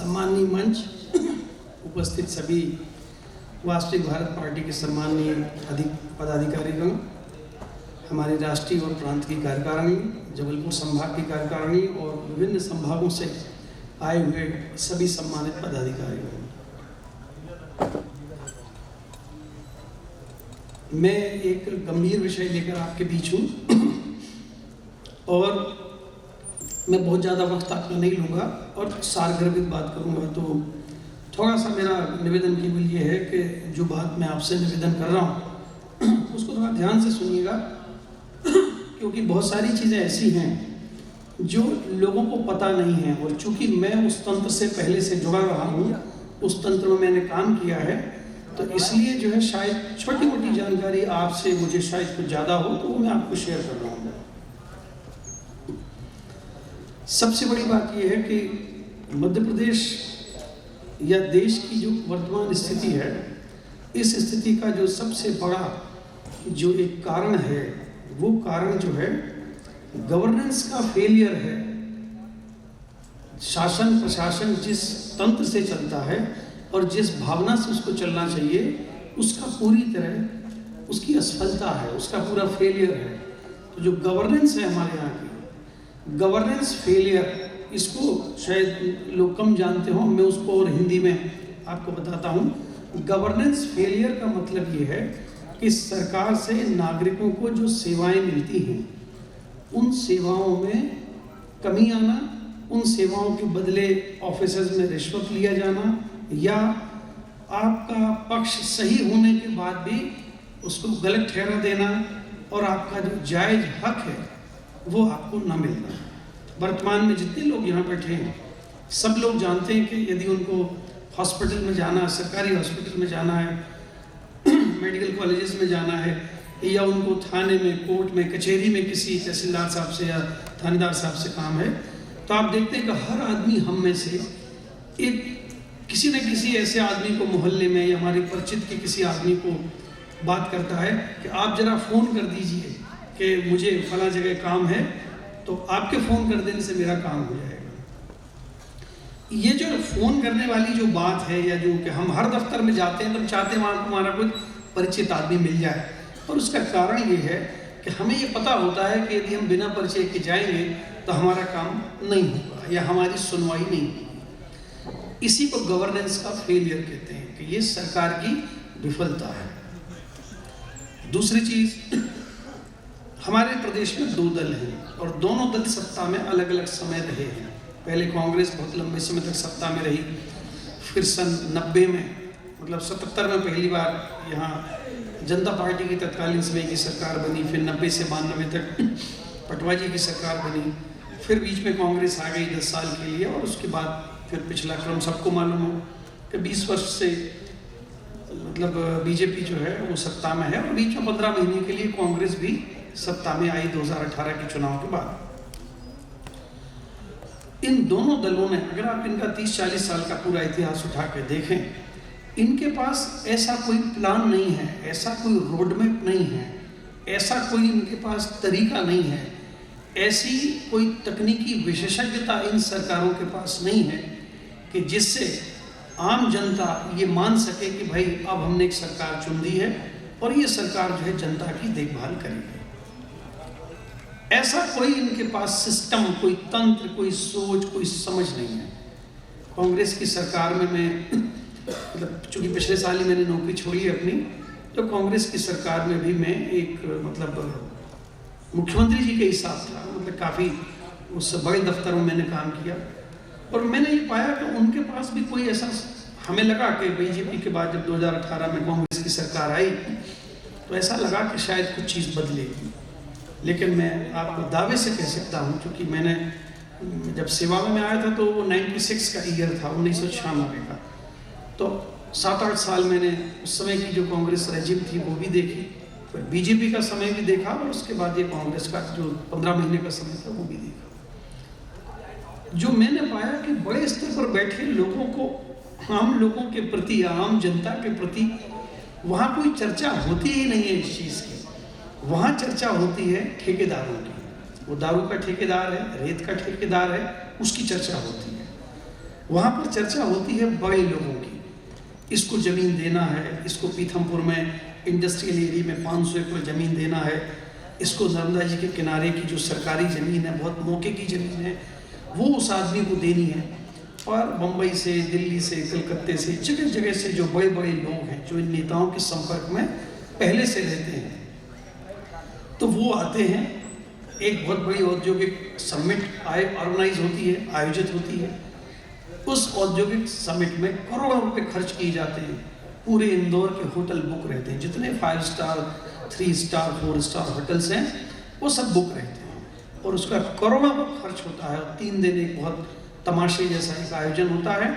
सम्माननीय मंच, उपस्थित सभी वास्तविक भारत पार्टी के सम्माननीय पदाधिकारीगण, हमारी राष्ट्रीय और प्रांत की कार्यकारिणी, जबलपुर संभाग की कार्यकारिणी और विभिन्न संभागों से आए हुए सभी सम्मानित पदाधिकारीगण, मैं एक गंभीर विषय लेकर आपके बीच हूँ और मैं बहुत ज़्यादा वक्त आपका नहीं लूँगा और सारगर्भित बात करूँगा। तो थोड़ा सा मेरा निवेदन केवल ये है कि जो बात मैं आपसे निवेदन कर रहा हूँ उसको थोड़ा ध्यान से सुनिएगा, क्योंकि बहुत सारी चीज़ें ऐसी हैं जो लोगों को पता नहीं है। और चूँकि मैं उस तंत्र से पहले से जुड़ा रहा हूँ, उस तंत्र में मैंने काम किया है, तो इसलिए जो है शायद छोटी मोटी जानकारी आपसे मुझे शायद कुछ ज़्यादा हो, तो वो मैं आपको शेयर कर रहा हूँ। सबसे बड़ी बात यह है कि मध्य प्रदेश या देश की जो वर्तमान स्थिति है, इस स्थिति का जो सबसे बड़ा जो एक कारण है, वो कारण जो है गवर्नेंस का फेलियर है। शासन प्रशासन जिस तंत्र से चलता है और जिस भावना से उसको चलना चाहिए, उसका पूरी तरह उसकी असफलता है, उसका पूरा फेलियर है। तो जो गवर्नेंस है हमारे यहाँ की, गवर्नेंस फेलियर, इसको शायद लोग कम जानते हो, मैं उसको और हिंदी में आपको बताता हूँ। गवर्नेंस फेलियर का मतलब ये है कि सरकार से नागरिकों को जो सेवाएं मिलती हैं, उन सेवाओं में कमी आना, उन सेवाओं के बदले ऑफिसर्स में रिश्वत लिया जाना, या आपका पक्ष सही होने के बाद भी उसको गलत ठहरा देना और आपका जो जायज हक है वो आपको न मिलना। वर्तमान में जितने लोग यहाँ बैठे हैं, सब लोग जानते हैं कि यदि उनको हॉस्पिटल में जाना, सरकारी हॉस्पिटल में जाना है, मेडिकल कॉलेजेस में जाना है, या उनको थाने में, कोर्ट में, कचहरी में किसी तहसीलदार साहब से या थानेदार साहब से काम है, तो आप देखते हैं कि हर आदमी हम में से एक किसी न किसी ऐसे आदमी को मोहल्ले में या हमारे परिचित के किसी आदमी को बात करता है कि आप जरा फ़ोन कर दीजिए कि मुझे फला जगह काम है, तो आपके फ़ोन कर देने से मेरा काम हो जाएगा। ये जो फ़ोन करने वाली जो बात है, या जो कि हम हर दफ्तर में जाते हैं तो चाहते हैं वहाँ हमारा कोई परिचित आदमी मिल जाए, और उसका कारण ये है कि हमें ये पता होता है कि यदि हम बिना परिचय के जाएंगे तो हमारा काम नहीं होगा या हमारी सुनवाई नहीं होगी। इसी को गवर्नेंस का फेलियर कहते हैं कि ये सरकार की विफलता है। दूसरी चीज़, हमारे प्रदेश में दो दल हैं और दोनों दल सत्ता में अलग अलग समय रहे हैं। पहले कांग्रेस बहुत लंबे समय तक सत्ता में रही, फिर सन 90 में, मतलब 77 में पहली बार यहाँ जनता पार्टी की तत्कालीन समय की सरकार बनी, फिर 90 से 92 तक पटवारी की सरकार बनी, फिर बीच में कांग्रेस आ गई 10 साल के लिए, और उसके बाद फिर पिछला क्रम सबको मालूम हो कि 20 वर्ष से मतलब बीजेपी जो है वो सत्ता में है, और बीच में 15 महीने के लिए कांग्रेस भी सत्ता में आई 2018 के चुनाव के बाद। इन दोनों दलों ने, अगर आप इनका 30-40 साल का पूरा इतिहास उठा के देखें, इनके पास ऐसा कोई प्लान नहीं है, ऐसा कोई रोडमैप नहीं है, ऐसा कोई इनके पास तरीका नहीं है, ऐसी कोई तकनीकी विशेषज्ञता इन सरकारों के पास नहीं है कि जिससे आम जनता ये मान सके कि भाई अब हमने एक सरकार चुन दी है और ये सरकार जो है जनता की देखभाल करेगी। ऐसा कोई इनके पास सिस्टम, कोई तंत्र, कोई सोच, कोई समझ नहीं है। कांग्रेस की सरकार में मैं मतलब चूँकि पिछले साल ही मैंने नौकरी छोड़ी है अपनी, तो कांग्रेस की सरकार में भी मैं एक मतलब मुख्यमंत्री जी के हिसाब था, मतलब काफ़ी उस बड़े दफ्तर में मैंने काम किया, और मैंने ये पाया कि उनके पास भी कोई ऐसा, हमें लगा कि बीजेपी के बाद जब 2018 में कांग्रेस की सरकार आई तो ऐसा लगा कि शायद कुछ चीज़ बदलेगी। लेकिन मैं आपको दावे से कह सकता हूँ, क्योंकि मैंने जब सेवा में आया था तो वो 96 का ईयर था, 1996 का, तो 7-8 साल मैंने उस समय की जो कांग्रेस रेजिम थी वो भी देखी, फिर बीजेपी का समय भी देखा, और उसके बाद ये कांग्रेस का जो 15 महीने का समय था वो भी देखा। जो मैंने पाया कि बड़े स्तर पर बैठे लोगों को, आम लोगों के प्रति, आम जनता के प्रति वहाँ कोई चर्चा होती ही नहीं है इस चीज़ की। वहाँ चर्चा होती है ठेकेदारों की, वो दारू का ठेकेदार है, रेत का ठेकेदार है, उसकी चर्चा होती है। वहाँ पर चर्चा होती है बड़े लोगों की, इसको ज़मीन देना है, इसको पीथमपुर में इंडस्ट्रियल एरिया में 500 एकड़ ज़मीन देना है, इसको नर्मदा जी के किनारे की जो सरकारी ज़मीन है, बहुत मौके की ज़मीन है, वो उस आदमी को देनी है। और मुंबई से, दिल्ली से, कलकत्ते से, जगह जगह से जो बड़े बड़े लोग हैं, जो इन नेताओं के संपर्क में पहले से रहते हैं, तो वो आते हैं। एक बहुत बड़ी औद्योगिक समिट ऑर्गेनाइज होती है, आयोजित होती है। उस औद्योगिक समिट में करोड़ों रुपए खर्च किए जाते हैं। पूरे इंदौर के होटल बुक रहते हैं, जितने 5 स्टार, 3 स्टार, 4 स्टार होटल्स हैं वो सब बुक रहते हैं, और उसका करोड़ों का खर्च होता है। 3 दिन एक बहुत तमाशे जैसा एक आयोजन होता है,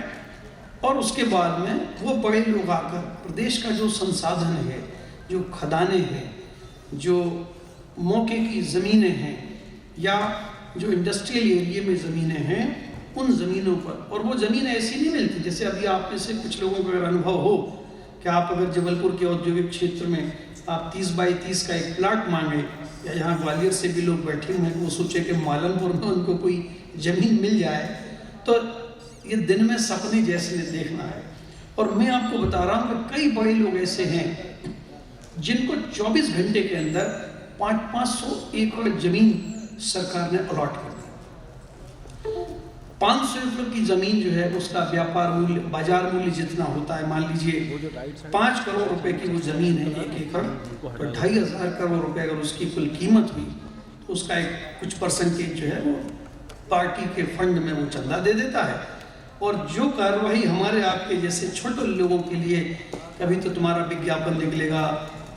और उसके बाद में वो बड़े लोग आकर प्रदेश का जो संसाधन है, जो खदानें हैं, जो मौके की ज़मीनें हैं, या जो इंडस्ट्रियल एरिया में ज़मीनें हैं, उन ज़मीनों पर, और वो ज़मीन ऐसी नहीं मिलती जैसे अभी आप में से कुछ लोगों को अगर अनुभव हो कि आप अगर जबलपुर के औद्योगिक क्षेत्र में आप 30 बाई 30 का एक प्लाट मांगे, या यहाँ ग्वालियर से भी लोग बैठे हुए हैं, वो सोचे कि मालनपुर में उनको कोई ज़मीन मिल जाए, तो ये दिन में सपने जैसे देखना है। और मैं आपको बता रहा हूँ कि कई बड़े लोग ऐसे हैं जिनको 24 घंटे के अंदर 500 एकड़ जमीन सरकार ने अलॉट कर दी। 500 एकड़ की जमीन जो है उसका व्यापार मूल्य, बाजार मूल्य जितना होता है, मान लीजिए 5 करोड़ रुपए की वो जमीन है 1 एकड़, तो 2,500 करोड़ रुपए अगर उसकी कुल कीमत हुई, तो उसका एक कुछ परसेंटेज जो है वो पार्टी के फंड में वो चंदा दे देता है। और जो कार्रवाई हमारे आपके जैसे छोटे लोगों के लिए, कभी तो तुम्हारा विज्ञापन निकलेगा,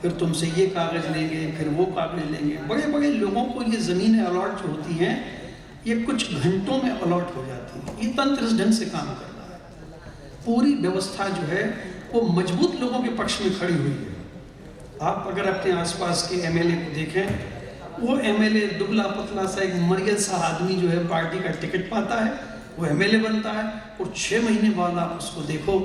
फिर तुमसे ये कागज लेंगे, फिर वो कागज लेंगे, बड़े बड़े लोगों को ये ज़मीनें अलॉट जो होती हैं ये कुछ घंटों में अलॉट हो जाती है। ये तंत्र इस ढंग से काम कर रहा है। पूरी व्यवस्था जो है वो मजबूत लोगों के पक्ष में खड़ी हुई है। आप अगर अपने आसपास के एमएलए को देखें, वो एमएलए दुबला पतला सा एक मरियल सा आदमी जो है पार्टी का टिकट पाता है, वो एमएलए बनता है, और 6 महीने बाद आप उसको देखो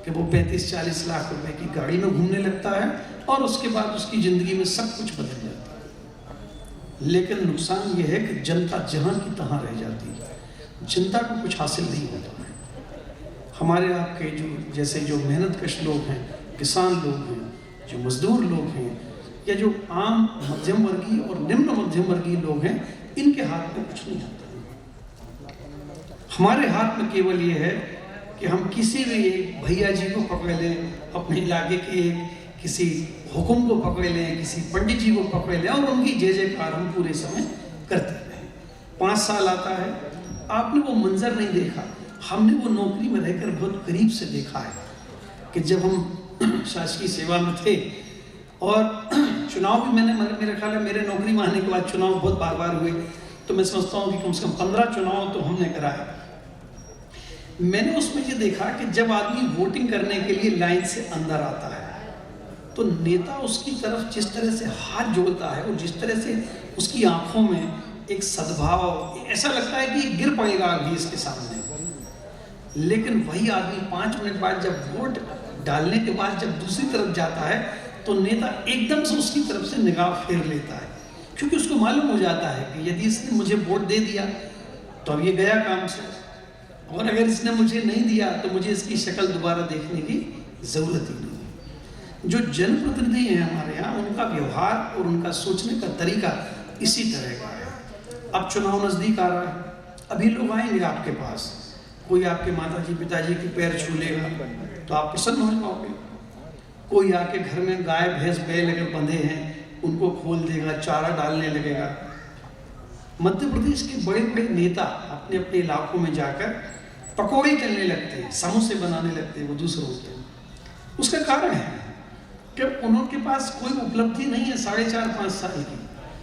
कि वो 35-40 लाख रुपए की गाड़ी में घूमने लगता है, और उसके बाद उसकी ज़िंदगी में सब कुछ बदल जाता है। लेकिन नुकसान ये है कि जनता जहाँ की तहाँ रह जाती है, जनता को कुछ हासिल नहीं होता है। हमारे आपके जो जैसे जो मेहनतकश लोग हैं, किसान लोग हैं, जो मजदूर लोग हैं, या जो आम मध्यम वर्गीय और निम्न मध्यम वर्गीय लोग हैं, इनके हाथ में कुछ नहीं आता। हमारे हाथ में केवल ये है कि हम किसी भी एक भैया जी को पकड़ लें, अपने इलाके के किसी हुक्म को पकड़ लें, किसी पंडित जी को पकड़ लें, और उनकी जय जयकार हम पूरे समय करते रहें। 5 साल आता है, आपने वो मंजर नहीं देखा। हमने वो नौकरी में रहकर बहुत करीब से देखा है कि जब हम शासकीय सेवा में थे, और चुनाव भी मेरे ख्याल है मेरे नौकरी में आने के बाद चुनाव बहुत बार बार हुए, तो मैं समझता हूँ कि कम से कम 15 चुनाव तो हमने कराए। मैंने उसमें ये देखा कि जब आदमी वोटिंग करने के लिए लाइन से अंदर आता है, तो नेता उसकी तरफ जिस तरह से हाथ जोड़ता है, और जिस तरह से उसकी आंखों में एक सद्भाव, ऐसा लगता है कि गिर पड़ेगा अभी इसके सामने। लेकिन वही आदमी 5 मिनट बाद जब वोट डालने के बाद जब दूसरी तरफ जाता है, तो नेता एकदम से उसकी तरफ से निगाह फेर लेता है, क्योंकि उसको मालूम हो जाता है कि यदि इसने मुझे वोट दे दिया तो अब ये गया काम से, और अगर इसने मुझे नहीं दिया तो मुझे इसकी शक्ल दोबारा देखने की जरूरत ही नहीं। जो जनप्रतिनिधि हैं हमारे यहाँ, उनका व्यवहार और उनका सोचने का तरीका इसी तरह का है। अब चुनाव नज़दीक आ रहा है, अभी लोग आएंगे आपके पास, कोई आपके माताजी पिताजी के पैर छू लेगा तो आप प्रसन्न हो जाओगे, कोई आके घर में गाय भैंस बैल अगर बंधे हैं उनको खोल देगा, चारा डालने लगेगा। मध्य प्रदेश के बड़े बड़े नेता अपने अपने इलाकों में जाकर पकौड़े तलने लगते हैं, समोसे बनाने लगते हैं वो दूसरों के। उसका कारण है कि उनके पास कोई उपलब्धि नहीं है 4.5-5 साल की।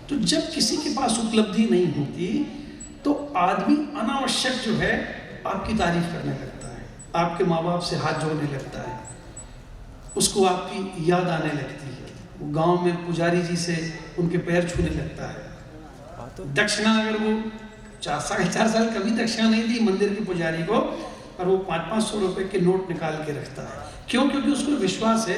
तो जब किसी के पास उपलब्धि नहीं होती तो आदमी अनावश्यक जो है आपकी तारीफ करने लगता है, आपके माँ बाप से हाथ जोड़ने लगता है, उसको आपकी याद आने लगती है, वो गांव में पुजारी जी से उनके पैर छूने लगता है। दक्षिणा अगर वो 4-4.5 साल कभी दक्षिणा नहीं दी मंदिर के पुजारी को, और वो 500-500 रुपए के नोट निकाल के रखता है। क्यों? क्योंकि उसको विश्वास है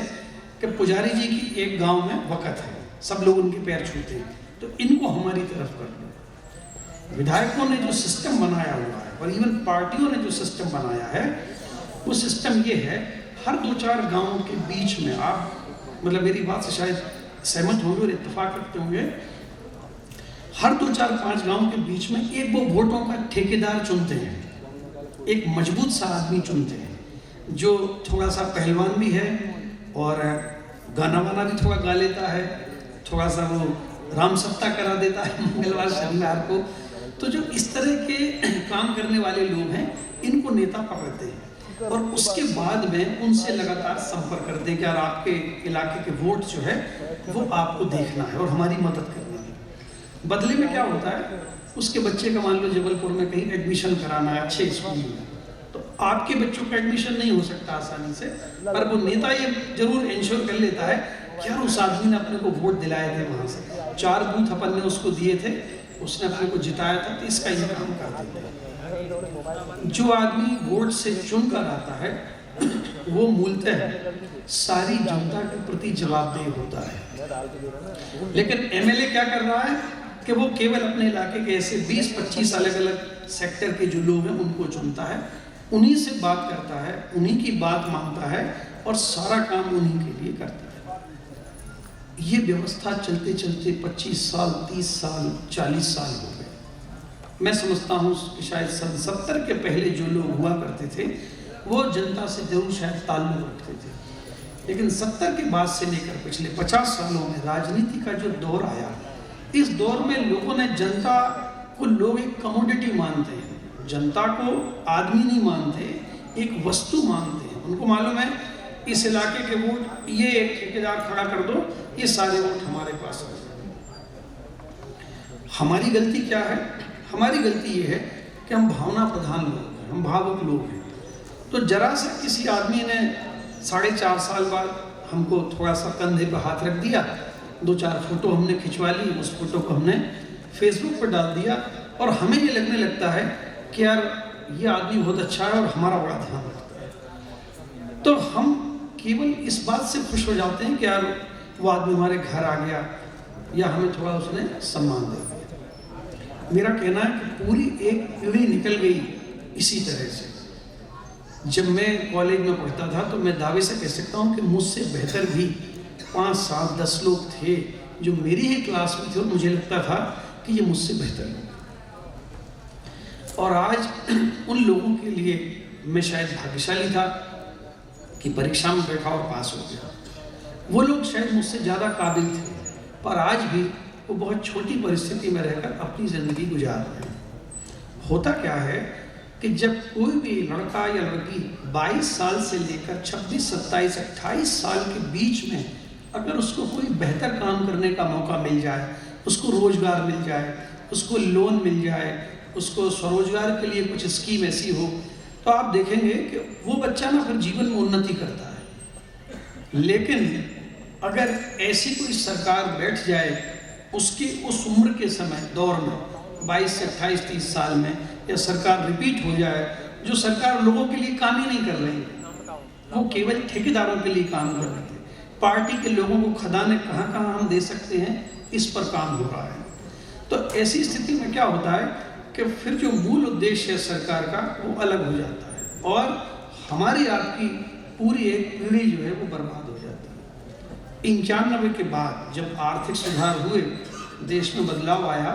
कि पुजारी जी की एक गांव में वक़्त है, सब लोग उनके पैर छूते हैं, तो इनको हमारी तरफ कर लो। विधायकों ने जो सिस्टम बनाया हुआ है है। और इवन पार्टियों ने जो सिस्टम बनाया है वो सिस्टम ये है, हर 2-4 गांवों के बीच में, आप मतलब मेरी बात से शायद सहमत होंगे और इत्तेफाक रखते होंगे, हर 2-4-5 गांव के बीच में एक वो वोटों का ठेकेदार चुनते हैं, एक मजबूत सा आदमी चुनते हैं जो थोड़ा सा पहलवान भी है और गाना वाना भी थोड़ा गा लेता है, थोड़ा सा वो राम सप्ताह करा देता है मंगलवार शनिवार को। तो जो इस तरह के काम करने वाले लोग हैं इनको नेता पकड़ते हैं और उसके बाद में उनसे लगातार संपर्क करते हैं कि यार आपके इलाके के वोट जो है वो आपको देखना है और हमारी मदद करनी है। बदले में क्या होता है, उसके बच्चे का मान लो जबलपुर में कहीं एडमिशन कराना है अच्छे स्कूल में, तो आपके बच्चों का एडमिशन नहीं हो सकता आसानी से, पर वो नेता ये जरूर इंश्योर कर लेता है कि यार उस आदमी ने अपने को वोट दिलाए थे, वहां से 4 बूथ अपन ने उसको दिए थे, उसने अपने को जिताया था, तो इसका ये काम कर देते हैं। जो आदमी वोट से चुन कर आता है वो मूलतः सारी जनता के प्रति जवाबदेह होता है। लेकिन एमएलए क्या कर रहा है कि वो केवल अपने इलाके के ऐसे 20-25 अलग अलग सेक्टर के जो लोग हैं उनको चुनता है, उन्हीं से बात करता है, उन्हीं की बात मानता है और सारा काम उन्हीं के लिए करता है। ये व्यवस्था चलते चलते 25 साल, 30 साल, 40 साल हो गए। मैं समझता हूँ कि शायद 70 के पहले जो लोग हुआ करते थे वो जनता से जरूर शायद ताल्लुक रखते थे, लेकिन 70 के बाद से लेकर पिछले 50 सालों में राजनीति का जो दौर आया, इस दौर में लोगों ने जनता को, लोग एक कमोडिटी मानते हैं, जनता को आदमी नहीं मानते, एक वस्तु मानते हैं। उनको मालूम है इस इलाके के वोट ये एक ठेकेदार खड़ा कर दो, ये सारे वोट हमारे पास आ जाए। हमारी गलती क्या है? हमारी गलती ये है कि हम भावना प्रधान लोग हैं, हम भावुक लोग हैं। तो जरा सा किसी आदमी ने 4.5 साल बाद हमको थोड़ा सा कंधे पर हाथ रख दिया, 2-4 फोटो हमने खिंचवा ली, उस फोटो को हमने फेसबुक पर डाल दिया और हमें ये लगने लगता है कि यार ये आदमी बहुत अच्छा है और हमारा बड़ा ध्यान रखता है। तो हम केवल इस बात से खुश हो जाते हैं कि यार वो आदमी हमारे घर आ गया या हमें थोड़ा उसने सम्मान दे दिया। मेरा कहना है कि पूरी एक पीढ़ी निकल गई इसी तरह से। जब मैं कॉलेज में पढ़ता था तो मैं दावे से कह सकता हूँ कि मुझसे बेहतर भी 5, 7, 10 लोग थे जो मेरी ही क्लास में थे और मुझे लगता था कि ये मुझसे बेहतर लोग। और आज उन लोगों के लिए मैं शायद भाग्यशाली था कि परीक्षा में बैठा और पास हो गया। वो लोग शायद मुझसे ज़्यादा काबिल थे, पर आज भी वो बहुत छोटी परिस्थिति में रहकर अपनी ज़िंदगी गुजार रहे हैं। होता क्या है कि जब कोई भी लड़का या लड़की 22 साल से लेकर 26, 27, 28 साल के बीच में अगर उसको कोई बेहतर काम करने का मौका मिल जाए, उसको रोजगार मिल जाए, उसको लोन मिल जाए, उसको स्वरोजगार के लिए कुछ स्कीम ऐसी हो, तो आप देखेंगे कि वो बच्चा ना फिर जीवन में उन्नति करता है। लेकिन अगर ऐसी कोई सरकार बैठ जाए उसकी उस उम्र के समय दौर में 22 से 28, 30 साल में, या सरकार रिपीट हो जाए जो सरकार लोगों के लिए काम ही नहीं कर रही है, वो केवल ठेकेदारों के लिए काम कर रही है, पार्टी के लोगों को खदाने कहाँ कहाँ हम दे सकते हैं इस पर काम हो रहा है। तो ऐसी स्थिति में क्या होता है कि फिर जो मूल उद्देश्य है सरकार का वो अलग हो जाता है और हमारी आपकी पूरी एक पीढ़ी जो है वो बर्बाद हो जाती है। 95 के बाद जब आर्थिक सुधार हुए, देश में बदलाव आया,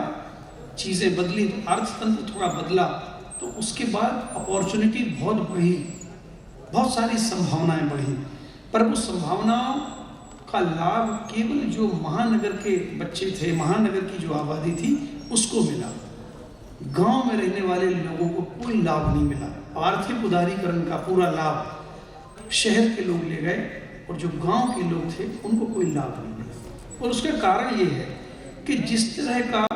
चीज़ें बदली, अर्थतंत्र थोड़ा बदला, तो उसके बाद अपॉर्चुनिटी बहुत बढ़ी, बहुत सारी संभावनाएं बढ़ी, पर वो संभावनाओं का लाभ केवल जो महानगर के बच्चे थे, महानगर की जो आबादी थी उसको मिला। गांव में रहने वाले लोगों को कोई लाभ नहीं मिला। आर्थिक उदारीकरण का पूरा लाभ शहर के लोग ले गए और जो गांव के लोग थे उनको कोई लाभ नहीं मिला। और उसका कारण ये है कि जिस तरह का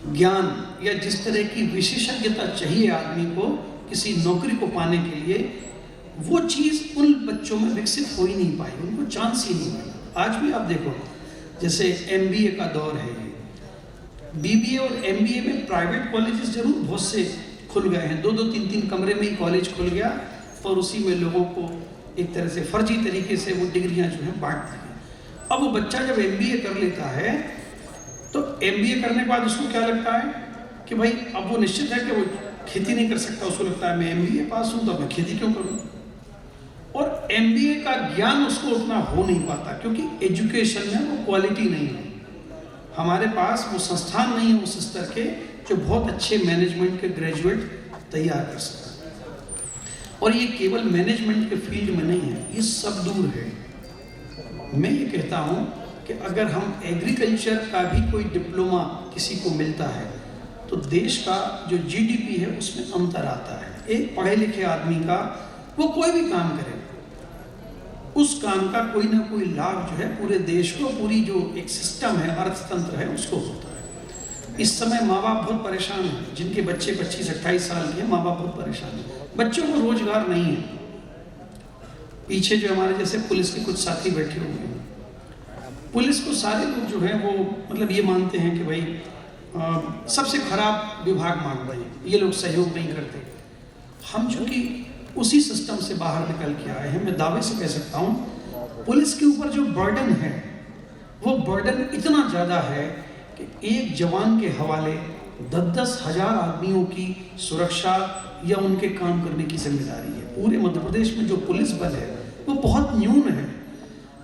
ज्ञान या जिस तरह की विशेषज्ञता चाहिए आदमी को किसी नौकरी को पाने के लिए, वो चीज़ उन बच्चों में विकसित हो ही नहीं पाई, उनको चांस ही नहीं मिला। आज भी आप देखो, जैसे MBA का दौर है, BBA और MBA में प्राइवेट कॉलेजेस जरूर बहुत से खुल गए हैं, 2-2, 3-3 कमरे में ही कॉलेज खुल गया और उसी में लोगों को एक तरह से फर्जी तरीके से वो डिग्रियां जो है बांट दी। अब वो बच्चा जब MBA कर लेता है तो MBA करने के बाद उसको क्या लगता है कि भाई अब वो निश्चित है कि वो खेती नहीं कर सकता, उसको लगता है मैं MBA पास हूँ तो मैं खेती क्यों करूँ। और MBA का ज्ञान उसको उतना हो नहीं पाता क्योंकि एजुकेशन में वो क्वालिटी नहीं है। हमारे पास वो संस्थान नहीं है उस स्तर के जो बहुत अच्छे मैनेजमेंट के ग्रेजुएट तैयार कर सकते। और ये केवल मैनेजमेंट के फील्ड में नहीं है, ये सब दूर है। मैं ये कहता हूँ कि अगर हम एग्रीकल्चर का भी कोई डिप्लोमा किसी को मिलता है तो देश का जो GDP है उसमें अंतर आता है। एक पढ़े लिखे आदमी का वो कोई भी काम करे, उस काम का कोई ना कोई लाभ जो है पूरे देश को, पूरी जो एक सिस्टम है, अर्थतंत्र है, उसको होता है। इस समय माँ बाप बहुत परेशान हैं, जिनके बच्चे 25-28 साल के हैं, माँ बाप बहुत परेशान हैं, बच्चों को रोजगार नहीं है। पीछे जो हमारे जैसे पुलिस के कुछ साथी बैठे हुए हैं, पुलिस को सारे लोग जो हैं वो मतलब ये मानते हैं कि भाई सबसे खराब विभाग मान रहे हैं, ये लोग सहयोग नहीं करते। हम चूंकि उसी सिस्टम से बाहर निकल के आए हैं, मैं दावे से कह सकता हूँ पुलिस के ऊपर जो बर्डन है वो बर्डन इतना ज़्यादा है कि एक जवान के हवाले 10-10 हज़ार आदमियों की सुरक्षा या उनके काम करने की जिम्मेदारी है। पूरे मध्य प्रदेश में जो पुलिस बल है वो बहुत न्यून है।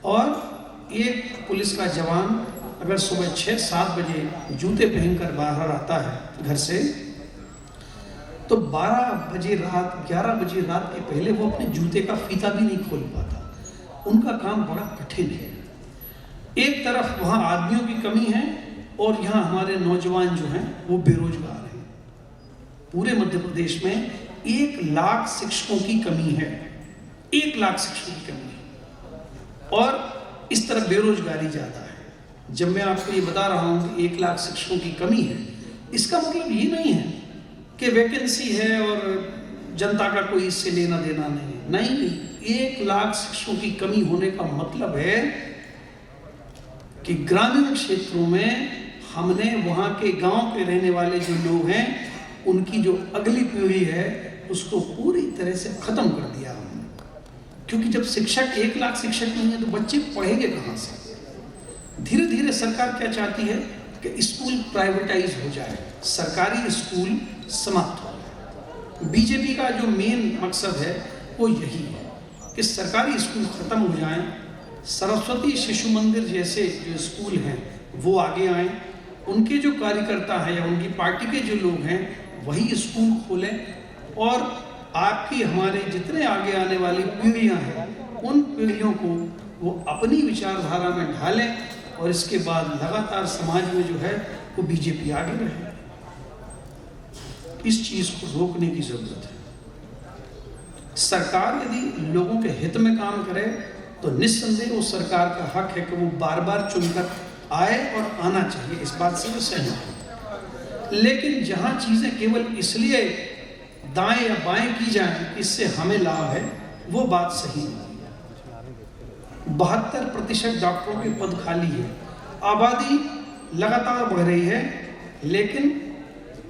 और एक पुलिस का जवान अगर सुबह 6-7 बजे जूते पहनकर बाहर आता है घर से, तो 12 बजे रात, 11 बजे रात के पहले वो अपने जूते का फीता भी नहीं खोल पाता। उनका काम बड़ा कठिन है। एक तरफ वहाँ आदमियों की कमी है और यहाँ हमारे नौजवान जो हैं वो बेरोजगार हैं। पूरे मध्य प्रदेश में 1 लाख शिक्षकों की कमी है, 1 लाख शिक्षकों की कमी है और इस तरह बेरोजगारी ज़्यादा है। जब मैं आपको ये बता रहा हूँ कि 1 लाख शिक्षकों की कमी है, इसका मतलब ये नहीं है कि वैकेंसी है और जनता का कोई इससे लेना देना नहीं है। नहीं, 1 लाख शिक्षकों की कमी होने का मतलब है कि ग्रामीण क्षेत्रों में हमने वहाँ के गांव के रहने वाले जो लोग हैं उनकी जो अगली पीढ़ी है उसको पूरी तरह से खत्म कर दिया हमने। क्योंकि जब शिक्षक 1 लाख शिक्षक नहीं है तो बच्चे पढ़ेंगे कहाँ से। धीरे धीरे सरकार क्या चाहती है कि स्कूल प्राइवेटाइज हो जाए, सरकारी स्कूल समाप्त हो जाए। बीजेपी का जो मेन मकसद है वो यही है कि सरकारी स्कूल खत्म हो जाएं, सरस्वती शिशु मंदिर जैसे जो स्कूल हैं वो आगे आएं, उनके जो कार्यकर्ता हैं या उनकी पार्टी के जो लोग हैं वही स्कूल खोलें और आपकी हमारे जितने आगे आने वाली पीढ़ियां हैं उन पीढ़ियों को वो अपनी विचारधारा में ढालें और इसके बाद लगातार समाज में जो है वो बीजेपी आगे रहे। इस चीज को रोकने की जरूरत है। सरकार यदि लोगों के हित में काम करे तो निस्संदेह उस सरकार का हक है कि वो बार बार चुनकर आए और आना चाहिए, इस बात से मैं सहमत हूं। लेकिन जहां चीजें केवल इसलिए दाएं या बाएं की जाएं इससे हमें लाभ है, वो बात सही नहीं है। 72% डॉक्टरों के पद खाली है, आबादी लगातार बढ़ रही है लेकिन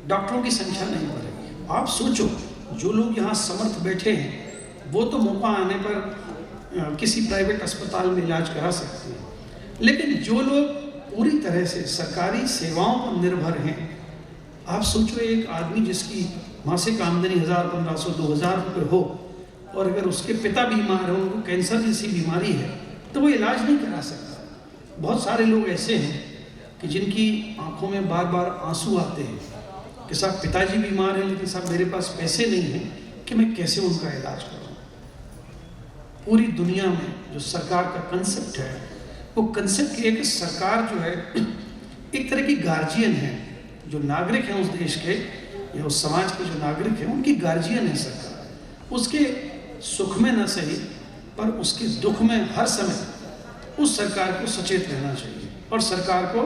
डॉक्टरों की संख्या नहीं बढ़ रही है। आप सोचो, जो लोग यहाँ समर्थ बैठे हैं वो तो मौका आने पर किसी प्राइवेट अस्पताल में इलाज करा सकते हैं, लेकिन जो लोग पूरी तरह से सरकारी सेवाओं पर निर्भर हैं, आप सोचो एक आदमी जिसकी मासिक आमदनी 1000-1500-2000 रुपये हो और अगर उसके पिता बीमार हो, उनको कैंसर जैसी बीमारी है तो वो इलाज नहीं करा सकता। बहुत सारे लोग ऐसे हैं कि जिनकी आंखों में बार बार आंसू आते हैं कि साहब पिताजी बीमार हैं लेकिन साहब मेरे पास पैसे नहीं हैं कि मैं कैसे उनका इलाज करूं। पूरी दुनिया में जो सरकार का कंसेप्ट है वो कंसेप्ट ये है कि सरकार जो है एक तरह की गार्जियन है। जो नागरिक हैं उस देश के या उस समाज के जो नागरिक हैं उनकी गार्जियन है सरकार। उसके सुख में न सही पर उसके दुख में हर समय उस सरकार को सचेत रहना चाहिए और सरकार को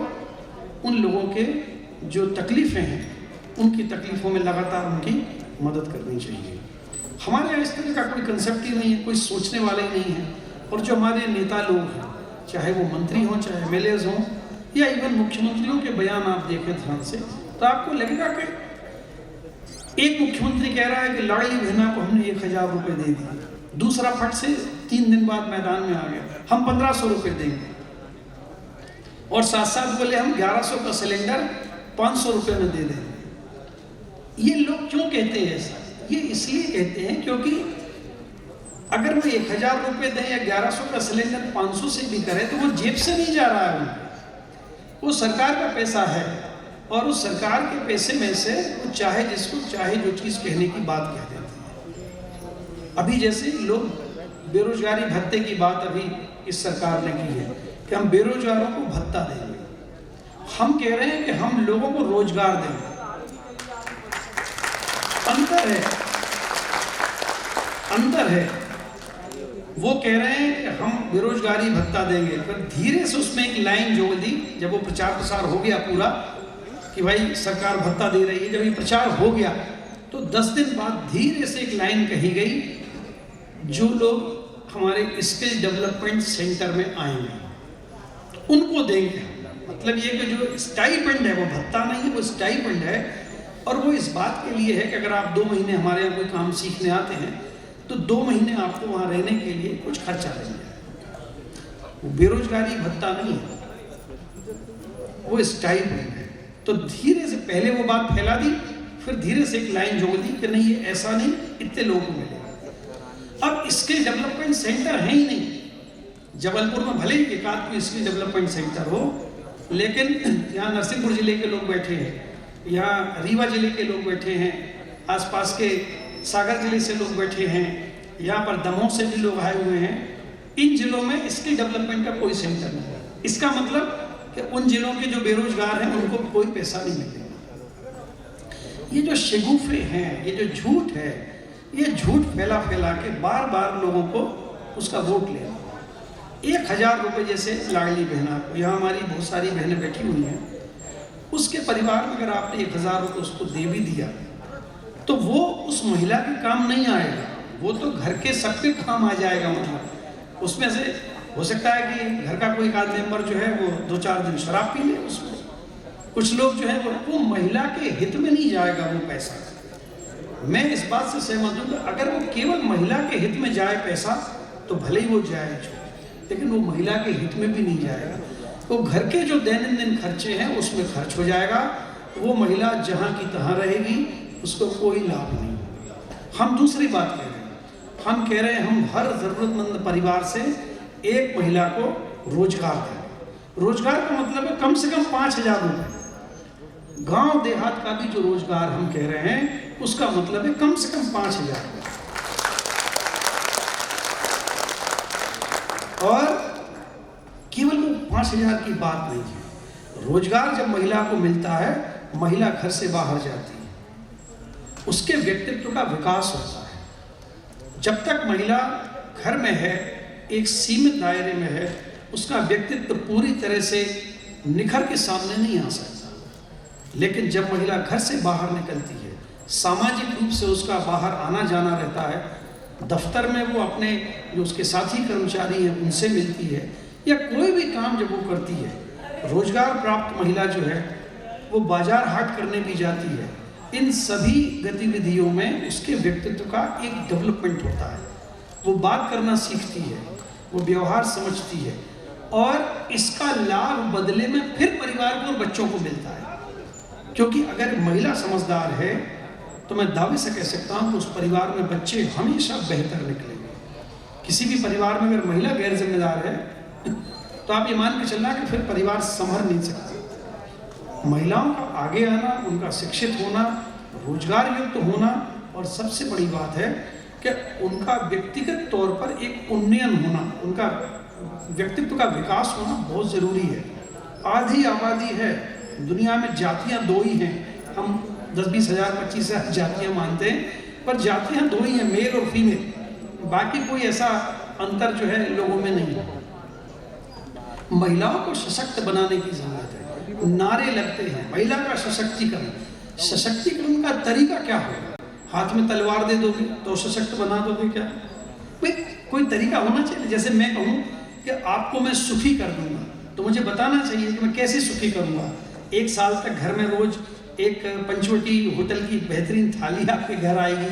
उन लोगों के जो तकलीफ़ें हैं उनकी तकलीफ़ों में लगातार उनकी मदद करनी चाहिए। हमारे यहाँ इस तरह का कोई कंसेप्ट ही नहीं है, कोई सोचने वाले ही नहीं है। और जो हमारे नेता लोग हैं, चाहे वो मंत्री हों, चाहे MLAs हों या इवन मुख्यमंत्रियों के बयान आप देखें ध्यान से तो आपको लगेगा कि एक मुख्यमंत्री कह रहा है कि लाड़ी बहना को हमने 1000 रुपये दे दिए, दूसरा फट से 3 दिन बाद मैदान में आ गया हम 1500 रुपये देंगे, और साथ साथ बोले हम 1100 का सिलेंडर 500 रुपये में दे देंगे। ये लोग क्यों कहते हैं ऐसा? ये इसलिए कहते हैं क्योंकि अगर वो 1000 रुपये दें या 1100 का सिलेंडर 500 से भी करे तो वो जेब से नहीं जा रहा है उनको, वो सरकार का पैसा है और उस सरकार के पैसे में से वो चाहे जिसको चाहे जो चीज़ कहने की बात कह देते हैं। अभी जैसे लोग बेरोजगारी भत्ते की बात अभी इस सरकार ने की है कि हम बेरोजगारों को भत्ता देंगे, हम कह रहे हैं कि हम लोगों को रोजगार देंगे। अंतर है। वो कह रहे हैं कि हम बेरोजगारी भत्ता देंगे, पर धीरे से उसमें एक लाइन जोड़ दी जब वो प्रचार प्रसार हो गया पूरा कि भाई सरकार भत्ता दे रही है। जब ये प्रचार हो गया तो 10 दिन बाद धीरे से एक लाइन कही गई, जो लोग हमारे स्किल डेवलपमेंट सेंटर में आएंगे उनको देंगे। मतलब ये कि जो स्टाइपेंड है वो भत्ता नहीं है, वो स्टाइपेंड है। और वो इस बात के लिए है कि अगर आप 2 महीने हमारे यहाँ कोई काम सीखने आते हैं तो 2 महीने आपको वहाँ रहने के लिए कुछ खर्चा लगेगा। वो बेरोजगारी भत्ता नहीं है, वो स्टाइपेंड है। तो धीरे से पहले वो बात फैला दी, फिर धीरे से एक लाइन जोड़ दी कि नहीं ये ऐसा नहीं, इतने लोगों को मिलेगा। अब स्किल डेवलपमेंट सेंटर है ही नहीं। जबलपुर में भले ही एक आध कोई स्किल डेवलपमेंट सेंटर हो, लेकिन यहाँ नरसिंहपुर जिले के लोग बैठे हैं, यहाँ रीवा जिले के लोग बैठे हैं, आसपास के सागर जिले से लोग बैठे हैं, यहाँ पर दमोह से भी लोग आए हुए हैं। इन जिलों में स्किल डेवलपमेंट का कोई सेंटर नहीं है। इसका मतलब कि उन जिलों के जो बेरोजगार हैं उनको कोई पैसा नहीं मिलेगा। ये जो शगुफे हैं, ये जो झूठ है, ये झूठ फैला फैला के बार बार लोगों को उसका वोट लेना। 1000 रुपये जैसे लाडली बहना, यहाँ हमारी बहुत सारी बहनें बैठी हुई हैं, उसके परिवार में अगर आपने 1000 रुपये उसको दे भी दिया तो वो उस महिला के काम नहीं आएगा, वो तो घर के सबके काम आ जाएगा। मतलब उसमें से हो सकता है कि घर का कोई एक आध मेंबर जो है वो 2-4 दिन शराब पी ले, उसमें कुछ लोग जो है वो महिला के हित में नहीं जाएगा वो पैसा। मैं इस बात से सहमत हूँ कि अगर वो केवल महिला के हित में जाए पैसा तो भले ही वो जाए, लेकिन वो महिला के हित में भी नहीं जाएगा। वो घर के जो दैनंदिन खर्चे हैं उसमें खर्च हो जाएगा, वो महिला जहाँ की तहाँ रहेगी, उसको कोई लाभ नहीं। हम दूसरी बात कह रहे हैं, हम कह रहे हैं हम हर ज़रूरतमंद परिवार से एक महिला को रोजगार दें। रोजगार का मतलब है कम से कम 5000 रुपये। गांव देहात का भी जो रोजगार हम कह रहे हैं उसका मतलब है कम से कम 5000 रुपये। और केवल वो 5000 की बात नहीं है। रोजगार जब महिला को मिलता है, महिला घर से बाहर जाती है, उसके व्यक्तित्व का विकास होता है। जब तक महिला घर में है, एक सीमित दायरे में है, उसका व्यक्तित्व पूरी तरह से निखर के सामने नहीं आ सकता। लेकिन जब महिला घर से बाहर निकलती है, सामाजिक रूप से उसका बाहर आना जाना रहता है, दफ्तर में वो अपने जो उसके साथी कर्मचारी हैं उनसे मिलती है, या कोई भी काम जब वो करती है, रोजगार प्राप्त महिला जो है वो बाजार हाट करने भी जाती है। इन सभी गतिविधियों में उसके व्यक्तित्व का एक डेवलपमेंट होता है। वो बात करना सीखती है, वो व्यवहार समझती है, और इसका लाभ बदले में फिर परिवार को और बच्चों को मिलता है। क्योंकि अगर महिला समझदार है तो मैं दावे से कह सकता हूँ कि उस परिवार में बच्चे हमेशा बेहतर निकलेंगे। किसी भी परिवार में अगर महिला गैर जिम्मेदार है तो आप ये मान के चलना कि फिर परिवार संभल नहीं सकता। महिलाओं का आगे आना, उनका शिक्षित होना, रोजगार युक्त होना, और सबसे बड़ी बात है कि उनका व्यक्तिगत तौर पर एक उन्नयन होना, उनका व्यक्तित्व का विकास होना बहुत ज़रूरी है। आधी आबादी है दुनिया में, जातियाँ 2 ही हैं। हम 10-20 हज़ार 25 हज़ार जातियाँ मानते हैं, पर जातियाँ 2 ही हैं, मेल और फीमेल। बाकी कोई ऐसा अंतर जो है लोगों में नहीं है। महिलाओं को सशक्त बनाने की जरूरत है। नारे लगते हैं महिला का सशक्तिकरण। सशक्तिकरण का तरीका क्या होगा? हाथ में तलवार दे दोगे तो सशक्त बना दोगे क्या? भाई कोई तरीका होना चाहिए। जैसे मैं कहूँ कि आपको मैं सुखी कर दूंगा, तो मुझे बताना चाहिए कि मैं कैसे सुखी करूँगा। 1 साल तक घर में रोज एक पंचवटी होटल की बेहतरीन थाली आपके घर आएगी,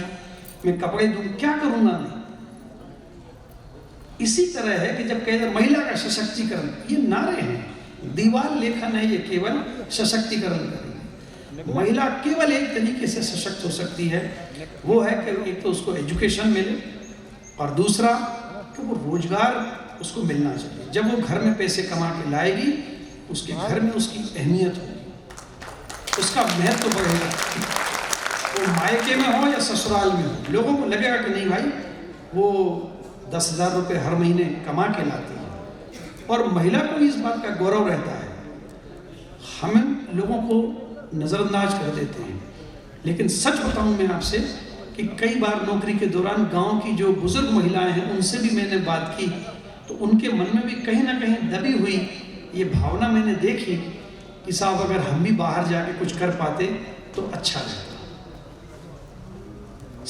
मैं कपड़े दूँ, क्या करूँगा मैं? इसी तरह है कि जब कहते हैं महिला का सशक्तिकरण, ये नारे हैं, दीवार लेखन है, ये केवल सशक्तिकरण करेंगे। महिला केवल एक तरीके से सशक्त हो सकती है, वो है कि एक तो उसको एजुकेशन मिले और दूसरा कि वो रोजगार उसको मिलना चाहिए। जब वो घर में पैसे कमा के लाएगी, उसके घर में उसकी अहमियत होगी, उसका महत्व बढ़ेगा। वो मायके में हो या ससुराल में हो, लोगों को लगेगा कि नहीं भाई वो 10,000 रुपये हर महीने कमा के लाती है, और महिला को इस बात का गौरव रहता है। हम लोगों को नज़रअंदाज कर देते हैं, लेकिन सच बताऊं मैं आपसे कि कई बार नौकरी के दौरान गांव की जो बुजुर्ग महिलाएं हैं उनसे भी मैंने बात की, तो उनके मन में भी कहीं ना कहीं दबी हुई ये भावना मैंने देखी कि साहब अगर हम भी बाहर जाके कुछ कर पाते तो अच्छा रहता।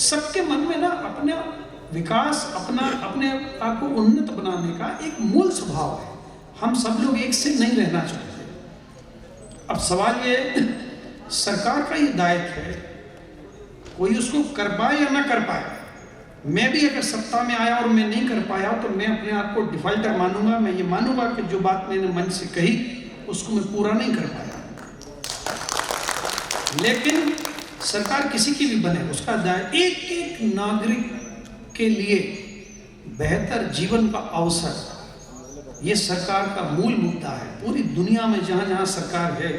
सबके मन में ना अपना विकास, अपने आप को उन्नत बनाने का एक मूल स्वभाव है। हम सब लोग एक से नहीं रहना चाहते। अब सवाल ये, सरकार का ये दायित्व है, कोई उसको कर पाए या ना कर पाए। मैं भी अगर सत्ता में आया और मैं नहीं कर पाया तो मैं अपने आप को डिफॉल्टर मानूंगा। मैं ये मानूंगा कि जो बात मैंने मन से कही उसको मैं पूरा नहीं कर पाया। लेकिन सरकार किसी की भी बने, उसका दायित्व एक एक नागरिक के लिए बेहतर जीवन का अवसर, ये सरकार का मूल मुद्दा है। पूरी दुनिया में जहाँ जहाँ सरकार है,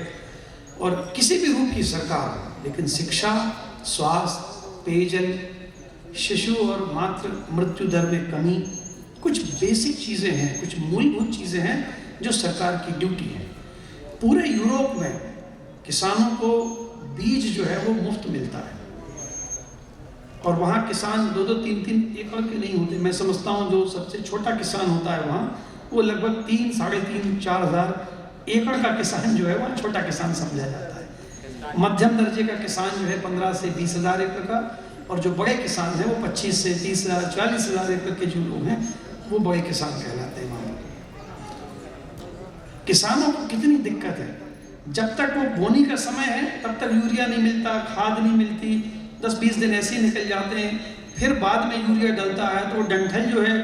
और किसी भी रूप की सरकार हो, लेकिन शिक्षा, स्वास्थ्य, पेयजल, शिशु और मातृ मृत्यु दर में कमी, कुछ बेसिक चीज़ें हैं, कुछ मूलभूत चीज़ें हैं जो सरकार की ड्यूटी है। पूरे यूरोप में किसानों को बीज जो है वो मुफ्त मिलता है, और वहाँ किसान 2-2, 3-3 एकड़ के नहीं होते। मैं समझता हूँ जो सबसे छोटा किसान होता है वहाँ, वो लगभग 3, 3.5, 4 हज़ार एकड़ का किसान जो है वह छोटा किसान समझा जाता है। मध्यम दर्जे का किसान जो है 15 से 20 हज़ार एकड़ का, और जो बड़े किसान हैं वो 25 से 30 हज़ार, 40 हज़ार एकड़ के जो लोग हैं वो बड़े किसान कहलाते हैं। वहाँ किसानों को कितनी दिक्कत है, जब तक वो बोनी का समय है तब तक यूरिया नहीं मिलता, खाद नहीं मिलती, 10-20 दिन ऐसे ही निकल जाते हैं। फिर बाद में यूरिया डलता है तो डंठल जो है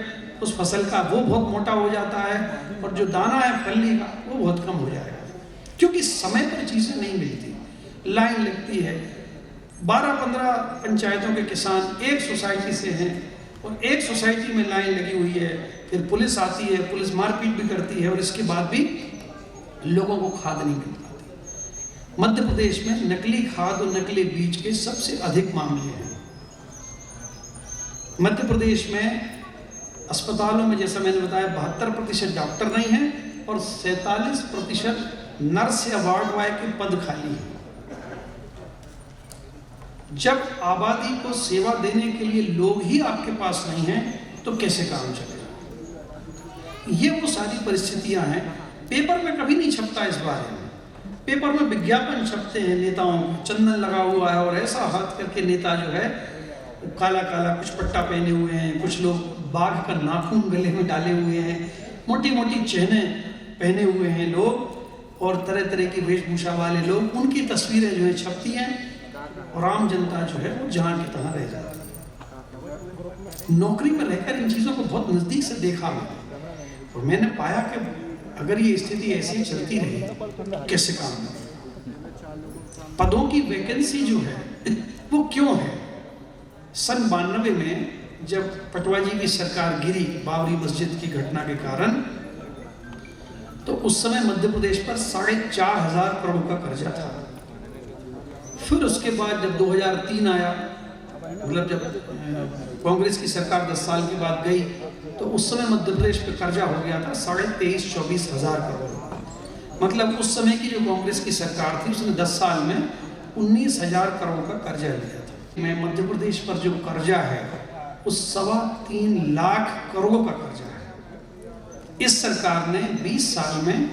उस फसल का वो बहुत मोटा हो जाता है, और जो दाना है फली का वो बहुत कम हो जाएगा, क्योंकि समय पर चीज़ें नहीं मिलती, लाइन लगती है। 12-15 पंचायतों के किसान एक सोसाइटी से हैं, और एक सोसाइटी में लाइन लगी हुई है, फिर पुलिस आती है, पुलिस मारपीट भी करती है, और इसके बाद भी लोगों को खाद नहीं मिल पाती। मध्य प्रदेश में नकली खाद और नकली बीज के सबसे अधिक मामले हैं। मध्य प्रदेश में अस्पतालों में, जैसा मैंने बताया, 72% डॉक्टर नहीं हैं, और 47% नर्स या वार्ड बॉय के पद खाली हैं। जब आबादी को सेवा देने के लिए लोग ही आपके पास नहीं हैं तो कैसे काम चलेगा? ये वो सारी परिस्थितियां हैं। पेपर में कभी नहीं छपता इस बारे में। पेपर में विज्ञापन छपते हैं नेताओं को, चंदन लगा हुआ है और ऐसा हाथ करके नेता जो है काला काला कुछ पट्टा पहने हुए हैं, कुछ लोग बाघ का नाखून गले में डाले हुए हैं, मोटी मोटी चेहनें पहने हुए हैं लोग, और तरह तरह की वेशभूषा वाले लोग, उनकी तस्वीरें जो है छपती हैं, और आम जनता जो है वो जहाँ की तहाँ रह जाती है। नौकरी में रहकर इन चीज़ों को बहुत नज़दीक से देखा मैंने, और मैंने पाया कि अगर ये स्थिति ऐसी चलती रही तो कैसे काम होगा। पदों की वैकेंसी जो है वो क्यों है? सन 92 में जब पटवा जी की सरकार गिरी बाबरी मस्जिद की घटना के कारण, तो उस समय मध्य प्रदेश पर 4,500 करोड़ का कर्जा था। फिर उसके बाद जब 2003 आया, मतलब जब कांग्रेस की सरकार 10 साल के बाद गई, तो उस समय मध्य प्रदेश पे कर्जा हो गया था 23-24 हज़ार करोड़। मतलब उस समय की जो कांग्रेस की सरकार थी उसने 10 साल में 19,000 करोड़ का कर्जा लिया था। मैं मध्य प्रदेश पर जो कर्जा है उस 3.25 लाख करोड़ का कर्जा है। इस सरकार ने 20 साल में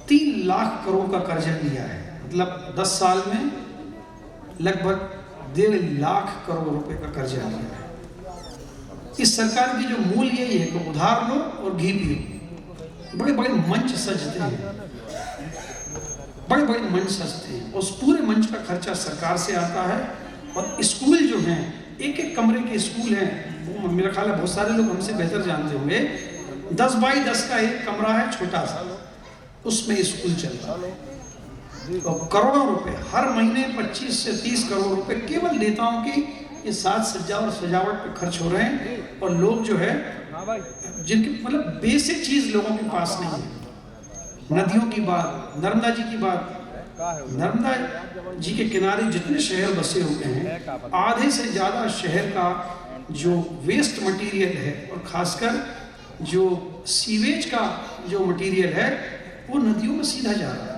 3 लाख करोड़ का कर्जा लिया है। मतलब 10 साल में लगभग 1.5 लाख करोड़ रुपए का कर्जा लिया है। इस सरकार की जो मूल यही है कि उधार लो और घी पियो। बड़े बड़े मंच सजते हैं, बड़े बड़े मंच सजते हैं, उस पूरे मंच का खर्चा सरकार से आता है। और स्कूल जो हैं, एक एक कमरे के स्कूल हैं, वो मेरा ख्याल है बहुत सारे लोग हमसे बेहतर जानते होंगे। 10 बाई 10 का एक कमरा है छोटा सा, उसमें स्कूल चलता है। और करोड़ों रुपए हर महीने 25 से 30 करोड़ रुपए केवल नेताओं की ये साज सज्जा और सजावट पे खर्च हो रहे हैं। और लोग जो है जिनके मतलब बेसिक चीज लोगों के पास नहीं है। नदियों की बात, नर्मदा जी की बात, नर्मदा जी के किनारे जितने शहर बसे हुए हैं, आधे से ज्यादा शहर का जो वेस्ट मटेरियल है और खासकर जो सीवेज का जो मटेरियल है वो नदियों में सीधा जा रहा है।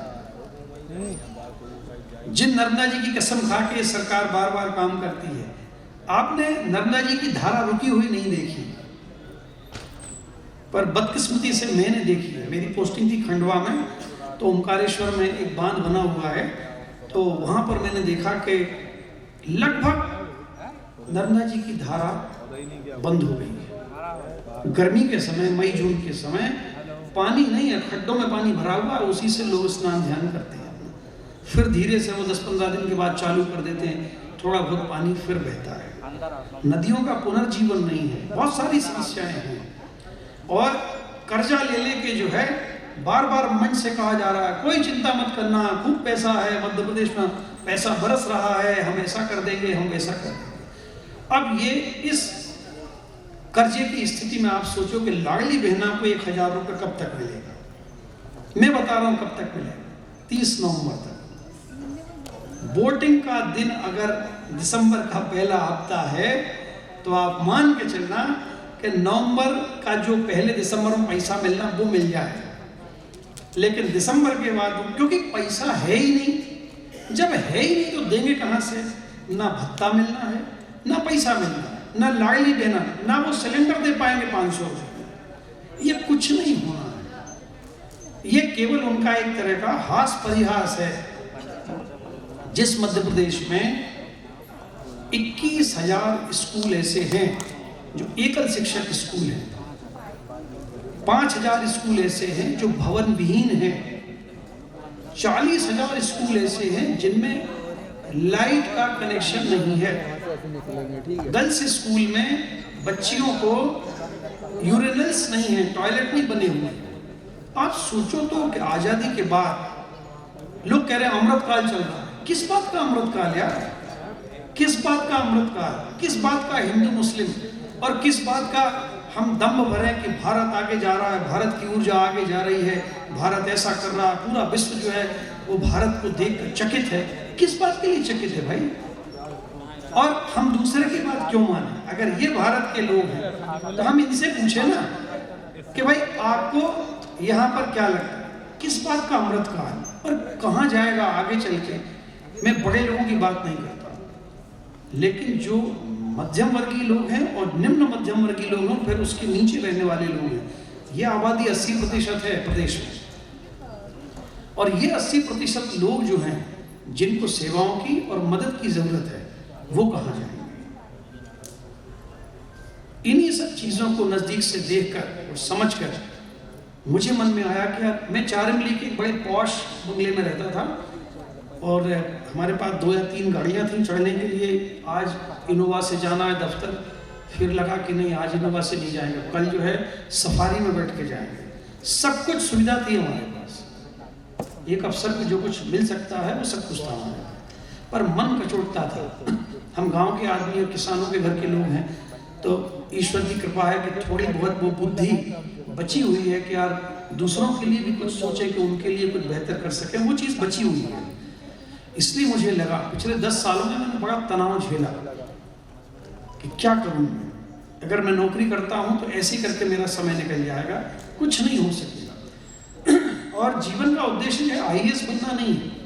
जिन नर्मदा जी की कसम खा के सरकार बार बार काम करती है, आपने नर्मदा जी की धारा रुकी हुई नहीं देखी, पर बदकिस्मती से मैंने देखी है। मेरी पोस्टिंग थी खंडवा में, तो ओमकारेश्वर में एक बांध बना हुआ है, तो वहां पर मैंने देखा कि लगभग नर्मदा जी की धारा बंद हो गई है। गर्मी के समय, मई जून के समय पानी नहीं है, खड्डों में पानी भरा हुआ है, उसी से लोग स्नान ध्यान करते हैं। फिर धीरे से वो 10-15 दिन के बाद चालू कर देते हैं, थोड़ा बहुत पानी फिर बहता है। नदियों का पुनर्जीवन नहीं है, बहुत सारी समस्याएं हैं। और कर्जा ले लेके जो है बार बार मंच से कहा जा रहा है कोई चिंता मत करना, खूब पैसा है, मध्य प्रदेश में पैसा बरस रहा है, हम ऐसा कर देंगे, हम वैसा कर देंगे। अब ये इस कर्जे की स्थिति में आप सोचो कि लाडली बहना को 1000 रुपये कब तक मिलेगा? मैं बता रहा हूं कब तक मिलेगा, 30 नवंबर तक। वोटिंग का दिन अगर दिसंबर का पहला हफ्ता है तो आप मान के चलना कि नवंबर का जो पहले दिसंबर में पैसा मिलना वो मिल जाए, लेकिन दिसंबर के बाद क्योंकि पैसा है ही नहीं, जब है ही नहीं तो देंगे कहां से? ना भत्ता मिलना है, ना पैसा मिलना है, ना लाडली देना, ना वो सिलेंडर दे पाएंगे 500 रुपये, ये कुछ नहीं होना है। ये केवल उनका एक तरह का हास परिहास है। जिस मध्य प्रदेश में 21,000 स्कूल ऐसे हैं जो एकल शिक्षक स्कूल हैं, 5,000 स्कूल ऐसे हैं जो भवन विहीन हैं, 40,000 स्कूल ऐसे हैं जिनमें लाइट का कनेक्शन नहीं है। गर्ल्स स्कूल में बच्चियों को यूरिनल्स नहीं है, टॉयलेट नहीं बने हुए। आप सोचो तो कि आजादी के बाद लोग कह रहे हैं अमृतकाल चल रहा है। किस बात का अमृतकाल यार? किस बात का अमृतकाल? किस बात का हिंदू मुस्लिम और किस बात का हम दम भरे कि भारत आगे जा रहा है, भारत की ऊर्जा आगे जा रही है, भारत ऐसा कर रहा है, पूरा विश्व जो है वो भारत को देखकर चकित है। किस बात के लिए चकित है भाई? और हम दूसरे की बात क्यों माने? अगर ये भारत के लोग हैं तो हम इनसे पूछे ना कि भाई आपको यहाँ पर क्या लगता है, किस बात का अमृतकाल और कहाँ जाएगा आगे चल के? मैं बड़े लोगों की बात नहीं करता, लेकिन जो मध्यम वर्गीय लोग हैं और निम्न मध्यम वर्गीय लोग हैं, फिर उसके नीचे रहने वाले लोग हैं, ये आबादी 80% है प्रदेश में। और ये 80% लोग जो हैं जिनको सेवाओं की और मदद की जरूरत है, वो कहाँ जाएंगे? इन्हीं सब चीजों को नजदीक से देखकर और समझकर मुझे मन में आया कि यार मैं 4 इमली के एक बड़े पॉश बंगले में रहता था और हमारे पास 2 या 3 गाड़ियाँ थी चढ़ने के लिए। आज इनोवा से जाना है दफ्तर, फिर लगा कि नहीं आज इनोवा से नहीं जाएंगे, कल जो है सफारी में बैठ के जाएंगे। सब कुछ सुविधा थी हमारे पास, एक अफसर को जो कुछ मिल सकता है वो सब कुछ था हमारे पास, पर मन कचोटता था। हम गांव के आदमी और किसानों के घर के लोग हैं, तो ईश्वर की कृपा है कि थोड़ी बहुत वो बुद्धि बची हुई है कि यार दूसरों के लिए भी कुछ सोचे कि उनके लिए कुछ बेहतर कर सके, वो चीज़ बची हुई है। इसलिए मुझे लगा पिछले 10 सालों में मैंने बड़ा तनाव झेला कि क्या करूं मैं? अगर मैं नौकरी करता हूं तो ऐसे ही करके मेरा समय निकल जाएगा, कुछ नहीं हो सकेगा। और जीवन का उद्देश्य IAS बनना नहीं है,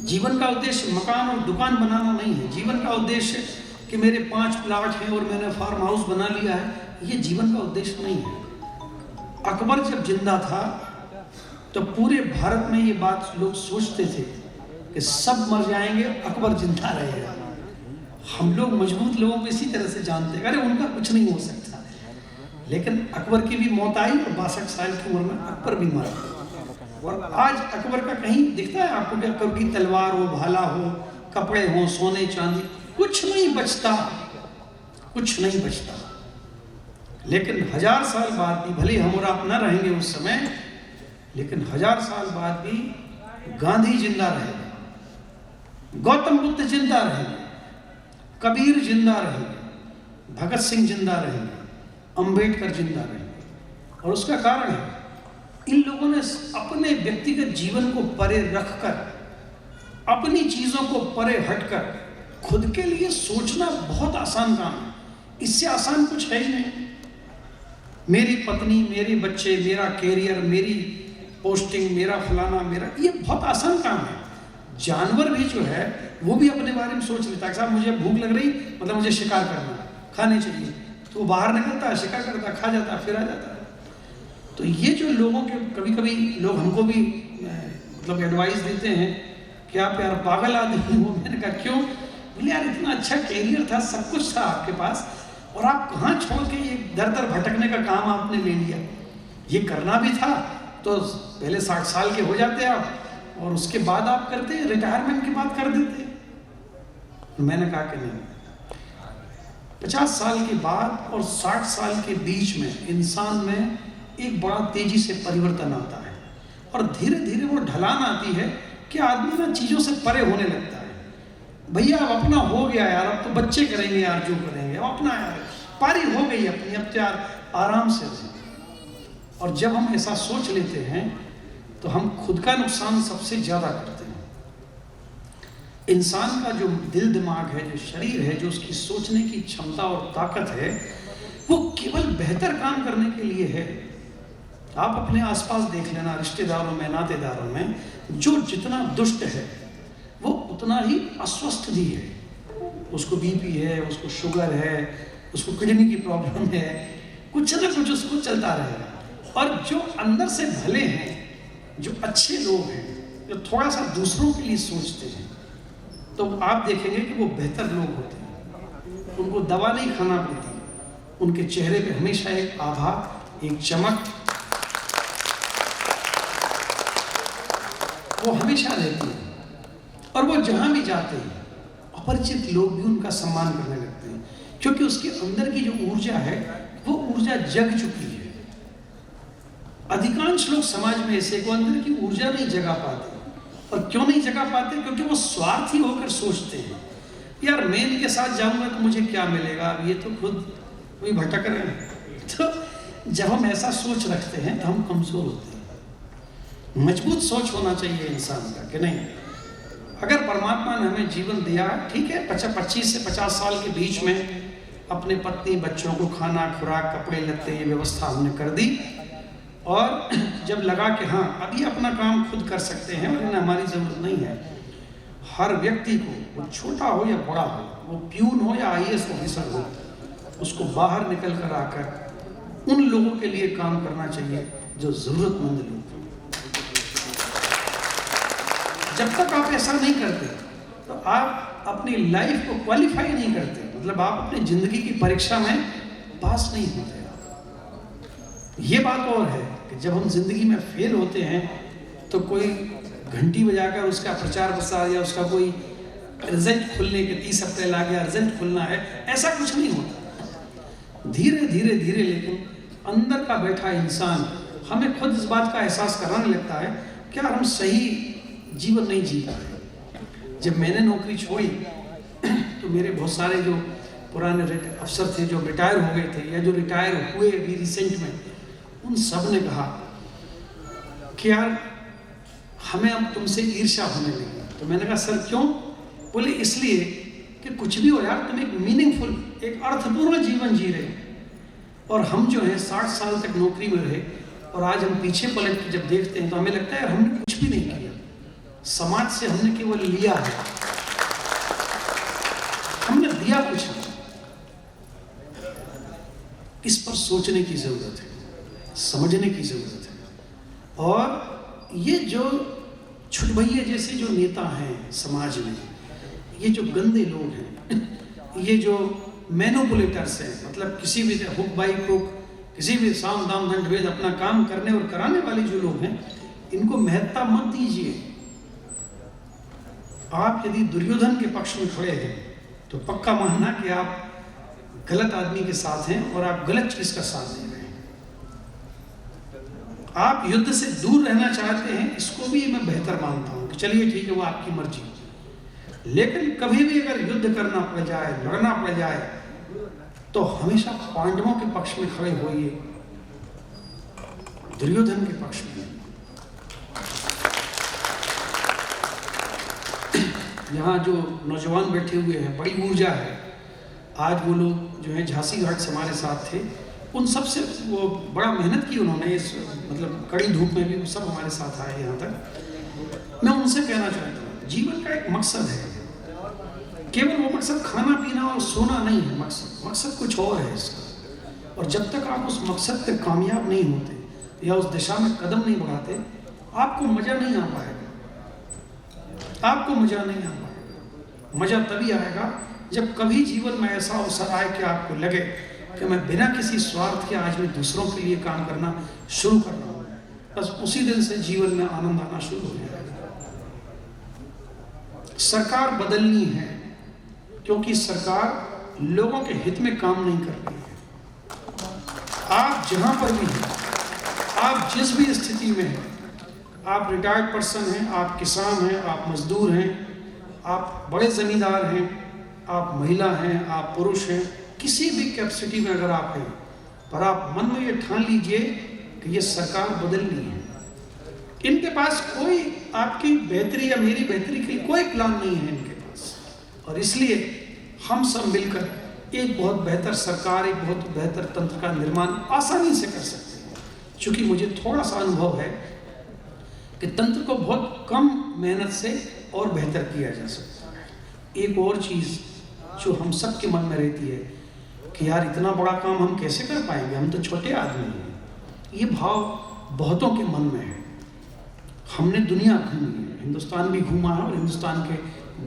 जीवन का उद्देश्य मकान और दुकान बनाना नहीं है, जीवन का उद्देश्य कि मेरे 5 प्लाट हैं और मैंने फार्म हाउस बना लिया है, ये जीवन का उद्देश्य नहीं है। अकबर जब जिंदा था तो पूरे भारत में ये बात लोग सोचते थे कि सब मर जाएंगे, अकबर जिंदा रहेगा। हम लोग मजबूत लोगों को इसी तरह से जानते हैं, अरे उनका कुछ नहीं हो सकता। लेकिन अकबर की भी मौत आई और 62 साल की उम्र में अकबर भी मरा। और आज अकबर का कहीं दिखता है आपको कि अकबर की तलवार हो, भाला हो, कपड़े हो, सोने चांदी, कुछ नहीं बचता, कुछ नहीं बचता। लेकिन 1000 साल बाद भी, भले हम और आप न रहेंगे उस समय, लेकिन 1000 साल बाद भी गांधी जिंदा रहेंगे, गौतम बुद्ध जिंदा रहेंगे, कबीर जिंदा रहेंगे, भगत सिंह जिंदा रहेंगे, अंबेडकर जिंदा रहेंगे। और उसका कारण है इन लोगों ने अपने व्यक्तिगत जीवन को परे रखकर, अपनी चीजों को परे हटकर खुद के लिए सोचना बहुत आसान काम है। इससे आसान कुछ है ही नहीं। मेरी पत्नी, मेरे बच्चे, मेरा कैरियर, मेरी पोस्टिंग, मेरा फलाना, मेरा, ये बहुत आसान काम है। जानवर भी जो है वो भी अपने बारे में सोच लेता है, साहब मुझे भूख लग रही, मतलब मुझे शिकार करना, खाने चाहिए, तो वो बाहर निकलता है, शिकार करता है, खा जाता है, फिर आ जाता है। तो ये जो लोगों के, कभी कभी लोग हमको भी मतलब एडवाइस देते हैं कि आप यार पागल आदमी हो। मैंने कहा क्यों? बोले यार इतना अच्छा कैरियर था, सब कुछ था आपके पास, और आप कहाँ छोड़ के ये दर दर भटकने का काम आपने ले लिया। ये करना भी था तो पहले 60 साल के हो जाते आप, और उसके बाद आप करते, रिटायरमेंट की बात कर देते। तो मैंने कहा कि नहीं, 50 साल के बाद और 60 साल के बीच में इंसान में एक बड़ा तेजी से परिवर्तन आता है, और धीरे धीरे वो ढलान आती है कि आदमी ना चीज़ों से परे होने लगता है। भैया अब अपना हो गया यार, अब तो बच्चे करेंगे यार जो करेंगे, अब अपना यार पारी हो गई अपनी, अब यार आराम से। और जब हम ऐसा सोच लेते हैं तो हम खुद का नुकसान सबसे ज़्यादा करते हैं। इंसान का जो दिल दिमाग है, जो शरीर है, जो उसकी सोचने की क्षमता और ताकत है, वो केवल बेहतर काम करने के लिए है। आप अपने आसपास देख लेना, रिश्तेदारों में, नातेदारों में, जो जितना दुष्ट है वो उतना ही अस्वस्थ भी है। उसको बीपी है, उसको शुगर है, उसको किडनी की प्रॉब्लम है, कुछ ना कुछ उसको चलता रहेगा। और जो अंदर से भले हैं, जो अच्छे लोग हैं, जो थोड़ा सा दूसरों के लिए सोचते हैं, तो आप देखेंगे कि वो बेहतर लोग होते हैं। उनको दवा नहीं खाना पड़ती, उनके चेहरे पे हमेशा एक आभा, एक चमक वो हमेशा रहती है। और वो जहां भी जाते हैं अपरिचित लोग भी उनका सम्मान करने लगते हैं, क्योंकि उसके अंदर की जो ऊर्जा है वो ऊर्जा जग चुकी है। अधिकांश लोग समाज में ऐसे को अंदर की ऊर्जा नहीं जगा पाते। और क्यों नहीं जगा पाते? क्योंकि वो स्वार्थी होकर सोचते हैं, यार मैं इनके साथ जाऊंगा तो मुझे क्या मिलेगा, अब ये तो खुद वही भटक रहे हैं। तो जब हम ऐसा सोच रखते हैं तो हम कमजोर होते हैं। मजबूत सोच होना चाहिए इंसान का कि नहीं, अगर परमात्मा ने हमें जीवन दिया, ठीक है, 25 से 50 साल के बीच में अपने पत्नी बच्चों को खाना, खुराक, कपड़े लत्ते, ये व्यवस्था हमने कर दी, और जब लगा कि हाँ अब ये अपना काम खुद कर सकते हैं और इन्हें हमारी ज़रूरत नहीं है, हर व्यक्ति को, वो छोटा हो या बड़ा हो, वो प्यून हो या IAS ऑफिसर हो, उसको बाहर निकल कर आकर उन लोगों के लिए काम करना चाहिए जो ज़रूरतमंद लोग हैं। जब तक आप ऐसा नहीं करते तो आप अपनी लाइफ को क्वालिफाई नहीं करते, मतलब आप अपनी ज़िंदगी की परीक्षा में पास नहीं होते। ये बात और है कि जब हम जिंदगी में फेल होते हैं तो कोई घंटी बजाकर उसका प्रचार प्रसार या उसका कोई रिजल्ट खुलने के 30 अप्रैल आ गया, रिजल्ट खुलना है, ऐसा कुछ नहीं होता। धीरे धीरे धीरे लेकिन अंदर का बैठा इंसान हमें खुद इस बात का एहसास कराने लगता है कि यार हम सही जीवन नहीं जी पा रहे। जब मैंने नौकरी छोड़ी तो मेरे बहुत सारे जो पुराने अफसर थे जो रिटायर हो गए थे या जो रिटायर हुए अभी रिसेंट में, उन सब ने कहा कि यार हमें अब तुमसे ईर्ष्या होने लगी। तो मैंने कहा सर क्यों? बोले इसलिए कि कुछ भी हो यार, तुम एक मीनिंगफुल, एक अर्थपूर्ण जीवन जी रहे, और हम जो है 60 साल तक नौकरी में रहे, और आज हम पीछे पलट के जब देखते हैं तो हमें लगता है हमने कुछ भी नहीं किया, समाज से हमने केवल लिया है, हमने दिया कुछ नहीं। इस पर सोचने की जरूरत है, समझने की जरूरत है। और ये जो छुटभैये जैसे जो नेता हैं समाज में, ये जो गंदे लोग हैं, ये जो मैनिपुलेटर्स हैं, मतलब किसी भी हुक बाई क्रुक, किसी भी साम दाम दंड भेद अपना काम करने और कराने वाले जो लोग हैं, इनको महत्ता मत दीजिए। आप यदि दुर्योधन के पक्ष में खड़े हैं तो पक्का मानना कि आप गलत आदमी के साथ हैं और आप गलत चीज का साथ दे रहे हैं। आप युद्ध से दूर रहना चाहते हैं, इसको भी मैं बेहतर मानता हूँ कि चलिए ठीक है, वो आपकी मर्जी। लेकिन कभी भी अगर युद्ध करना पड़ जाए, लड़ना पड़ जाए, तो हमेशा पांडवों के पक्ष में खड़े होइए, दुर्योधन के पक्ष में। यहाँ जो नौजवान बैठे हुए हैं, बड़ी ऊर्जा है। आज वो लोग जो है झांसी घाट से हमारे साथ थे, उन सब से वो बड़ा मेहनत की उन्होंने, इस मतलब कड़ी धूप में भी सब हमारे साथ आए यहाँ तक। मैं उनसे कहना चाहता हूँ, जीवन का एक मकसद है, केवल वो मकसद खाना पीना और सोना नहीं है। मकसद कुछ और है इसका। और जब तक आप उस मकसद पे कामयाब नहीं होते या उस दिशा में कदम नहीं बढ़ाते, आपको मजा नहीं आ पाएगा। आपको मजा नहीं आ पाएगा। मजा तभी आएगा जब कभी जीवन में ऐसा अवसर आए कि आपको लगे कि मैं बिना किसी स्वार्थ के आज मैं दूसरों के लिए काम करना शुरू कर रहा हूँ। बस उसी दिन से जीवन में आनंद आना शुरू हो जाएगा। सरकार बदलनी है, क्योंकि सरकार लोगों के हित में काम नहीं कर रही है। आप जहां पर भी हैं, आप जिस भी स्थिति में हैं, आप रिटायर्ड पर्सन हैं, आप किसान हैं, आप मजदूर हैं, आप बड़े जमींदार हैं, आप महिला हैं, आप पुरुष हैं, किसी भी कैपेसिटी में अगर आप हैं, पर आप मन में ये ठान लीजिए कि ये सरकार बदलनी है। इनके पास कोई आपकी बेहतरी या मेरी बेहतरी के लिए कोई प्लान नहीं है इनके पास। और इसलिए हम सब मिलकर एक बहुत बेहतर सरकार, एक बहुत बेहतर तंत्र का निर्माण आसानी से कर सकते हैं। क्योंकि मुझे थोड़ा सा अनुभव है कि तंत्र को बहुत कम मेहनत से और बेहतर किया जा सकता है। एक और चीज़ जो हम सब के मन में रहती है कि यार इतना बड़ा काम हम कैसे कर पाएंगे, हम तो छोटे आदमी हैं। ये भाव बहुतों के मन में है। हमने दुनिया घूमी है, हिंदुस्तान भी घूमा है और हिंदुस्तान के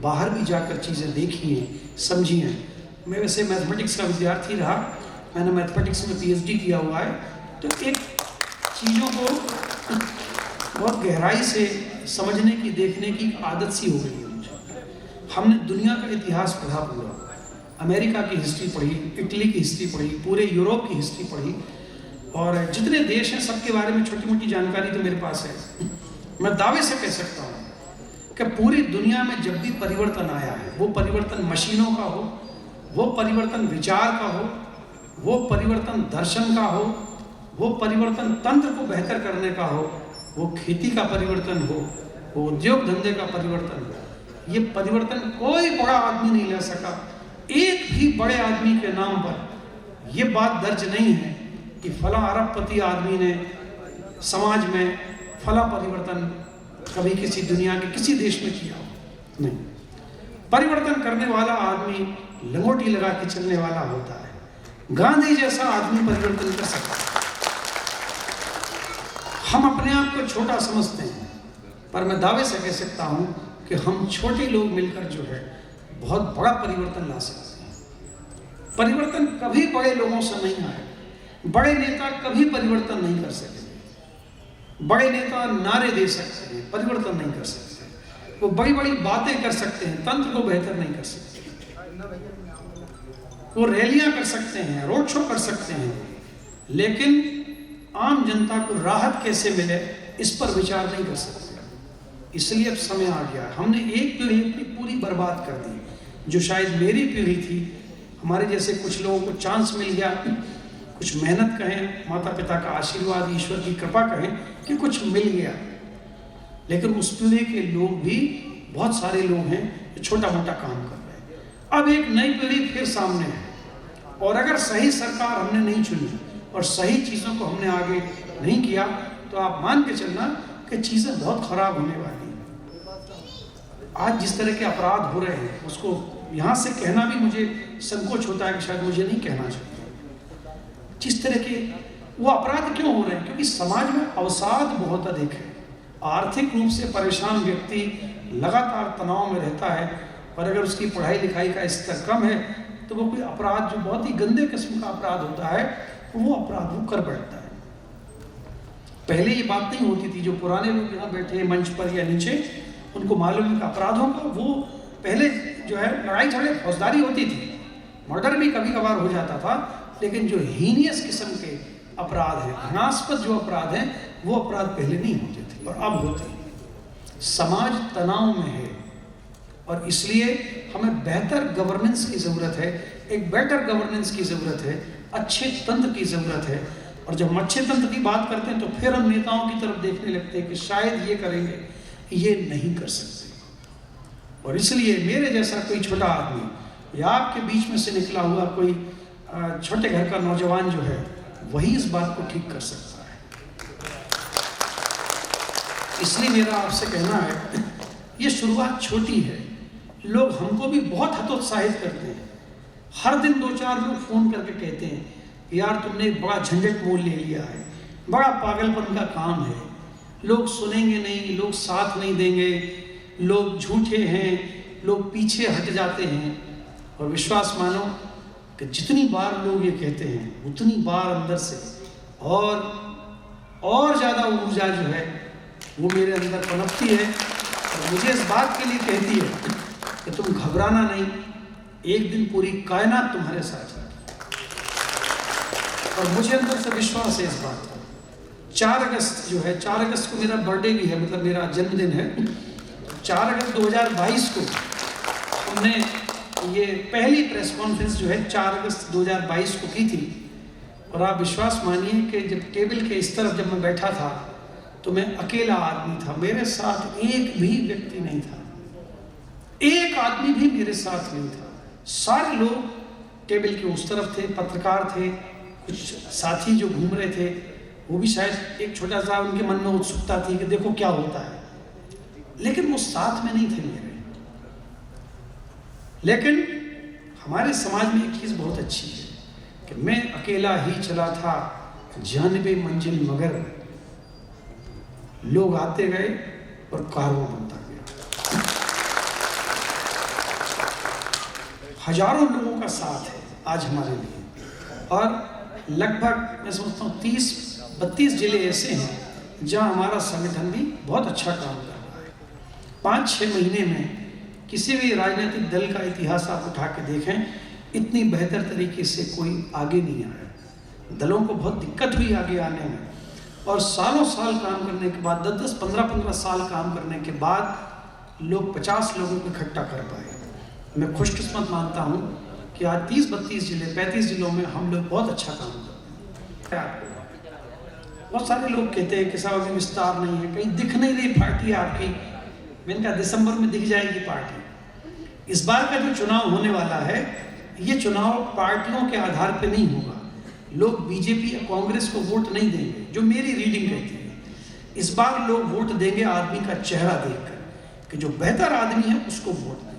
बाहर भी जाकर चीज़ें देखी हैं, समझी हैं। मैं वैसे मैथमेटिक्स का विद्यार्थी रहा, मैंने मैथमेटिक्स में पीएचडी किया हुआ है, तो एक चीज़ों को बहुत गहराई से समझने की, देखने की आदत सी हो गई है मुझे। हमने दुनिया का इतिहास पढ़ा पूरा, अमेरिका की हिस्ट्री पढ़ी, इटली की हिस्ट्री पढ़ी, पूरे यूरोप की हिस्ट्री पढ़ी, और जितने देश हैं सबके बारे में छोटी मोटी जानकारी तो मेरे पास है। मैं दावे से कह सकता हूँ कि पूरी दुनिया में जब भी परिवर्तन आया है, वो परिवर्तन मशीनों का हो, वो परिवर्तन विचार का हो, वो परिवर्तन दर्शन का हो, वो परिवर्तन तंत्र को बेहतर करने का हो, वो खेती का परिवर्तन हो, वो उद्योग धंधे का परिवर्तन हो, ये परिवर्तन कोई बड़ा आदमी नहीं ला सका। एक भी बड़े आदमी के नाम पर ये बात दर्ज नहीं है कि फला अरबपति आदमी ने समाज में फला परिवर्तन कभी किसी दुनिया के किसी देश में किया हो। नहीं, परिवर्तन करने वाला आदमी लंगोटी लगा के चलने वाला होता है। गांधी जैसा आदमी परिवर्तन कर सकता है। हम अपने आप को छोटा समझते हैं, पर मैं दावे से कह सकता हूं कि हम छोटे लोग मिलकर जो है बहुत बड़ा परिवर्तन ला सकते हैं। परिवर्तन कभी बड़े लोगों से नहीं आए। बड़े नेता कभी परिवर्तन नहीं कर सकते। बड़े नेता नारे दे सकते हैं, परिवर्तन नहीं कर सकते। वो बड़ी बड़ी बातें कर सकते हैं, तंत्र को बेहतर नहीं कर सकते। वो रैलियां कर सकते हैं, रोड शो कर सकते हैं, लेकिन आम जनता को राहत कैसे मिले इस पर विचार नहीं कर सकते। इसलिए अब समय आ गया। हमने एक पीढ़ी अपनी पूरी बर्बाद कर दी, जो शायद मेरी पीढ़ी थी। हमारे जैसे कुछ लोगों को चांस मिल गया, कुछ मेहनत कहें, माता पिता का आशीर्वाद, ईश्वर की कृपा कहें कि कुछ मिल गया। लेकिन उस पीढ़ी के लोग भी बहुत सारे लोग हैं जो छोटा मोटा काम कर रहे हैं। अब एक नई पीढ़ी फिर सामने है, और अगर सही सरकार हमने नहीं चुनी और सही चीज़ों को हमने आगे नहीं किया, तो आप मान के चलना कि चीज़ें बहुत खराब होने वाली हैं। आज जिस तरह के अपराध हो रहे हैं, उसको यहाँ से कहना भी मुझे संकोच होता है कि शायद मुझे नहीं कहना चाहिए। जिस तरह के वो अपराध क्यों हो रहे हैं? क्योंकि समाज में अवसाद बहुत अधिक है। आर्थिक रूप से परेशान व्यक्ति लगातार तनाव में रहता है, और अगर उसकी पढ़ाई लिखाई का स्तर कम है तो वो कोई अपराध जो बहुत ही गंदे किस्म का अपराध होता है, वो अपराध वो कर बैठता है। पहले ये बात नहीं होती थी। जो पुराने लोग यहाँ बैठे हैं मंच पर या नीचे, उनको मालूम है कि अपराधों का वो पहले जो है लड़ाई झगड़े फौजदारी होती थी, मर्डर भी कभी कभार हो जाता था, लेकिन जो हीनियस किस्म के अपराध है, घृणास्पद जो अपराध है, वो अपराध पहले नहीं होते थे पर अब होते हैं। समाज तनाव में है और इसलिए हमें बेहतर गवर्नेंस की ज़रूरत है, एक बेटर गवर्नेंस की ज़रूरत है, अच्छे तंत्र की ज़रूरत है। और जब हम अच्छे तंत्र की बात करते हैं तो फिर हम नेताओं की तरफ देखने लगते हैं कि शायद ये करेंगे, ये नहीं कर सकते। और इसलिए मेरे जैसा कोई छोटा आदमी या आपके बीच में से निकला हुआ कोई छोटे घर का नौजवान जो है, वही इस बात को ठीक कर सकता है। इसलिए मेरा आपसे कहना है, ये शुरुआत छोटी है, लोग हमको भी बहुत हतोत्साहित करते हैं। हर दिन 2-4 लोग फ़ोन करके कहते हैं यार तुमने बड़ा झंझट मोल ले लिया है, बड़ा पागलपन का काम है, लोग सुनेंगे नहीं, लोग साथ नहीं देंगे, लोग झूठे हैं, लोग पीछे हट जाते हैं। और विश्वास मानो कि जितनी बार लोग ये कहते हैं उतनी बार अंदर से और ज़्यादा ऊर्जा जो है वो मेरे अंदर पनपती है और मुझे इस बात के लिए कहती है कि तुम घबराना नहीं, एक दिन पूरी कायनात तुम्हारे साथ है। और मुझे अंदर से विश्वास है इस बात का। 4 अगस्त जो है, 4 अगस्त को मेरा बर्थडे भी है, मतलब मेरा जन्मदिन है। 4 अगस्त 2022 को हमने ये पहली प्रेस कॉन्फ्रेंस जो है 4 अगस्त 2022 को की थी। और आप विश्वास मानिए कि जब टेबल के इस तरफ जब मैं बैठा था तो मैं अकेला आदमी था, मेरे साथ एक भी व्यक्ति नहीं था, एक आदमी भी मेरे साथ नहीं था। सारे लोग टेबल के उस तरफ थे, पत्रकार थे, कुछ साथी जो घूम रहे थे, वो भी शायद एक छोटा सा उनके मन में उत्सुकता थी कि देखो क्या होता है, लेकिन वो साथ में नहीं थे मेरे। लेकिन हमारे समाज में एक चीज़ बहुत अच्छी है कि मैं अकेला ही चला था जानबे मंजिल मगर, लोग आते गए और कारवां बनता गया। हजारों लोगों का साथ है आज हमारे लिए और लगभग मैं समझता हूँ 30-32 जिले ऐसे हैं जहाँ हमारा संगठन भी बहुत अच्छा काम कर रहा है। 5-6 महीने में किसी भी राजनीतिक दल का इतिहास आप उठा के देखें, इतनी बेहतर तरीके से कोई आगे नहीं आया। दलों को बहुत दिक्कत हुई आगे आने में और सालों साल काम करने के बाद, 10-10, 15-15 साल काम करने के बाद लोग 50 लोगों को इकट्ठा कर पाए। मैं खुशकिस्मत मानता हूँ कि आज 30-32 जिले, 35 जिलों में हम लोग बहुत अच्छा काम करते हैं। बहुत सारे लोग कहते हैं कि साहब अभी विस्तार नहीं है, कहीं दिख नहीं रही पार्टी आपकी। मैंने कहा दिसंबर में दिख जाएगी पार्टी। इस बार का जो चुनाव होने वाला है, ये चुनाव पार्टियों के आधार पर नहीं होगा। लोग बीजेपी या कांग्रेस को वोट नहीं देंगे, जो मेरी रीडिंग कहती है। इस बार लोग वोट देंगे आदमी का चेहरा देखकर कि जो बेहतर आदमी है उसको वोट दें।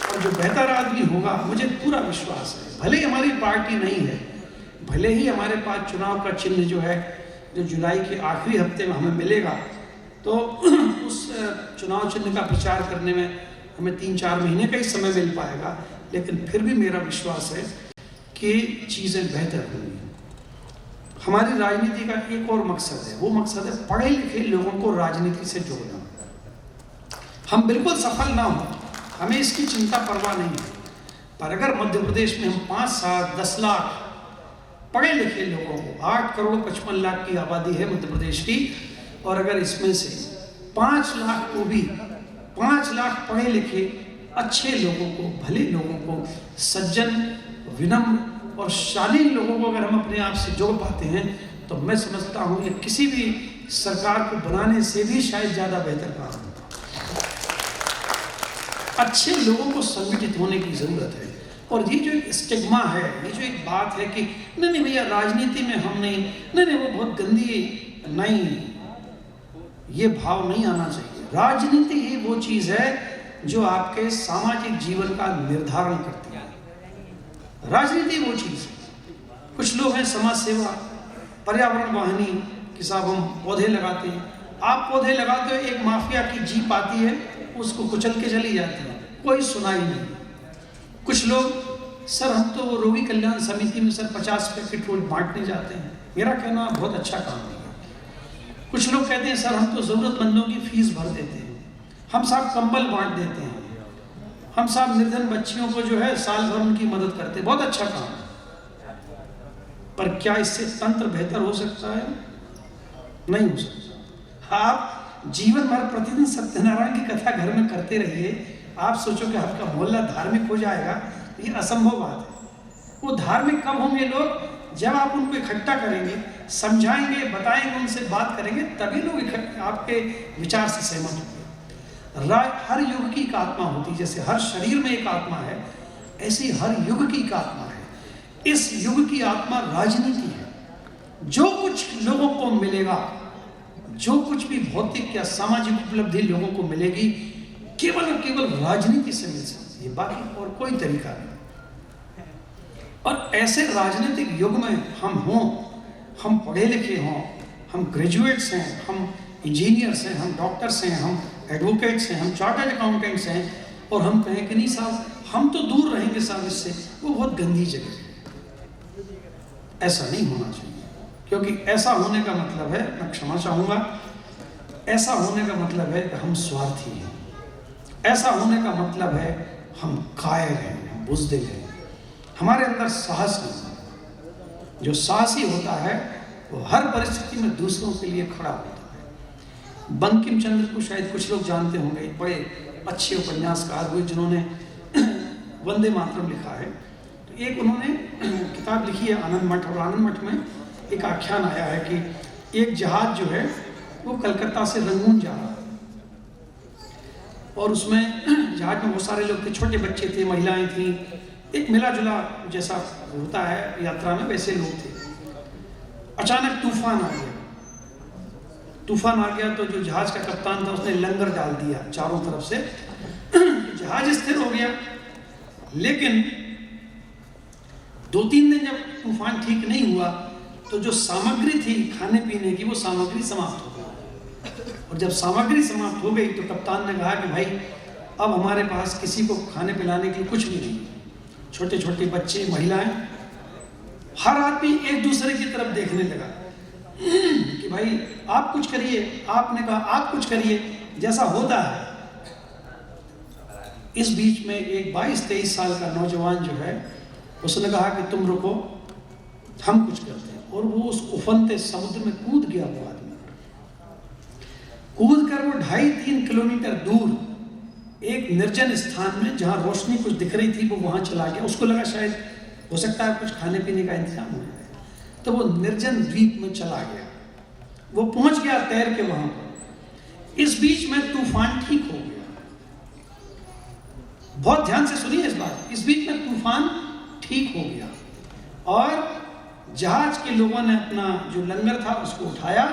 और जो बेहतर आदमी होगा, मुझे पूरा विश्वास है, भले ही हमारी पार्टी नहीं है, भले ही हमारे पास चुनाव का चिन्ह जो है जो जुलाई के आखिरी हफ्ते में हमें मिलेगा, तो उस चुनाव चिन्ह का प्रचार करने में हमें 3-4 महीने का ही समय मिल पाएगा। लेकिन फिर भी मेरा विश्वास है कि चीज़ें बेहतर होंगी। हमारी राजनीति का एक और मकसद है, वो मकसद है पढ़े लिखे लोगों को राजनीति से जोड़ना। हम बिल्कुल सफल ना हो, हमें इसकी चिंता परवाह नहीं है, पर अगर मध्य प्रदेश में हम 5-7-10 लाख पढ़े लिखे लोगों को, 8 करोड़ 55 लाख की आबादी है मध्य प्रदेश की, और अगर इसमें से 5 लाख को भी, 5 लाख पढ़े लिखे अच्छे लोगों को, भले लोगों को, सज्जन, विनम्र और शालीन लोगों को अगर हम अपने आप से जोड़ पाते हैं, तो मैं समझता हूँ कि किसी भी सरकार को बनाने से भी शायद ज़्यादा बेहतर काम होगा। अच्छे लोगों को संगठित होने की ज़रूरत है। और ये जो एक स्टिग्मा है, ये जो एक बात है कि नहीं भैया राजनीति में हम नहीं, वो बहुत गंदी, नहीं, ये भाव नहीं आना चाहिए। राजनीति ही वो चीज़ है जो आपके सामाजिक जीवन का निर्धारण करती है। राजनीति वो चीज़ है। कुछ लोग हैं समाज सेवा, पर्यावरण वाहिनी कि साहब हम पौधे लगाते हैं। आप पौधे लगाते हो, एक माफिया की जीप आती है, उसको कुचल के चली जाती है, कोई सुनाई नहीं। कुछ लोग सर हम तो रोगी कल्याण समिति में सर 50 पैकेट रोज बांटने जाते हैं। मेरा कहना बहुत अच्छा काम है। कुछ लोग कहते हैं सर हम तो ज़रूरतमंदों की फीस भर देते हैं, हम साहब कंबल बांट देते हैं, हम साहब निर्धन बच्चियों को जो है साल भर उनकी मदद करते हैं, बहुत अच्छा काम है। पर क्या इससे तंत्र बेहतर हो सकता है? नहीं हो सकता। आप जीवन भर प्रतिदिन सत्यनारायण की कथा घर में करते रहिए, आप सोचो कि आपका मोहल्ला धार्मिक हो जाएगा, ये असंभव बात है। वो धार्मिक कब होंगे लोग? जब आप उनको इकट्ठा करेंगे, समझाएंगे, बताएंगे, उनसे बात करेंगे, तभी लोग आपके विचार से सहमत होंगे। हर युग की एक आत्मा होती है, जैसे हर शरीर में एक आत्मा है, ऐसी हर युग की एक आत्मा है। इस युग की आत्मा राजनीति है। जो कुछ लोगों को मिलेगा, जो कुछ भी भौतिक या सामाजिक उपलब्धि लोगों को मिलेगी, केवल और केवल राजनीति से मिल सकती है, बाकी और कोई तरीका नहीं। और ऐसे राजनीतिक युग में हम हों, हम पढ़े लिखे हों, हम ग्रेजुएट्स हैं, हम इंजीनियर्स हैं, हम डॉक्टर्स हैं, हम एडवोकेट्स हैं, हम चार्टर्ड अकाउंटेंट्स हैं, और हम कहें कि नहीं साहब हम तो दूर रहेंगे साहब इससे, वो बहुत गंदी जगह है। ऐसा नहीं होना चाहिए, क्योंकि ऐसा होने का मतलब है, मैं क्षमा चाहूँगा, ऐसा होने का मतलब है कि हम स्वार्थी हैं। ऐसा होने का मतलब है हम कायर हैं, हम बुज़दिल हैं, हमारे अंदर साहस नहीं। जो साहसी होता है वो हर परिस्थिति में दूसरों के लिए खड़ा होता है। बंकिम चंद्र को शायद कुछ लोग जानते होंगे, बड़े अच्छे उपन्यासकार हुए जिन्होंने वंदे मातरम लिखा है। तो एक उन्होंने किताब लिखी है आनंद मठ, और आनंद मठ में एक आख्यान आया है कि एक जहाज जो है वो कलकत्ता से रंगून जा रहा है, और उसमें जहाज में बहुत सारे लोग थे, छोटे बच्चे थे, महिलाएं थीं, एक मिला जुला जैसा होता है यात्रा में, वैसे लोग थे। अचानक तूफान आ गया। तूफान आ गया तो जो जहाज का कप्तान था उसने लंगर डाल दिया चारों तरफ से, जहाज स्थिर हो गया। लेकिन 2-3 दिन जब तूफान ठीक नहीं हुआ तो जो सामग्री थी खाने पीने की, वो सामग्री समाप्त हो गई। और जब सामग्री समाप्त हो गई तो कप्तान ने कहा कि भाई अब हमारे पास किसी को खाने पिलाने के लिए कुछ भी नहीं। छोटे छोटे बच्चे, महिलाएं, हर आदमी एक दूसरे की तरफ देखने लगा कि भाई आप कुछ करिए, आपने कहा आप कुछ करिए, जैसा होता है। इस बीच में एक 22-23 साल का नौजवान जो है, उसने कहा कि तुम रुको, हम कुछ करते हैं। और वो उस उफनते समुद्र में कूद गया। वो आदमी कूद कर वो 2.5-3 किलोमीटर दूर एक निर्जन स्थान में, जहां रोशनी कुछ दिख रही थी, वो वहां चला गया। उसको लगा शायद हो सकता है कुछ खाने पीने का इंतजाम हो जाए, तो वो निर्जन द्वीप में चला गया। वो पहुंच गया तैर के वहां पर। इस बीच में तूफान ठीक हो गया। बहुत ध्यान से सुनिए इस बात, इस बीच में तूफान ठीक हो गया और जहाज के लोगों ने अपना जो लंगर था उसको उठाया,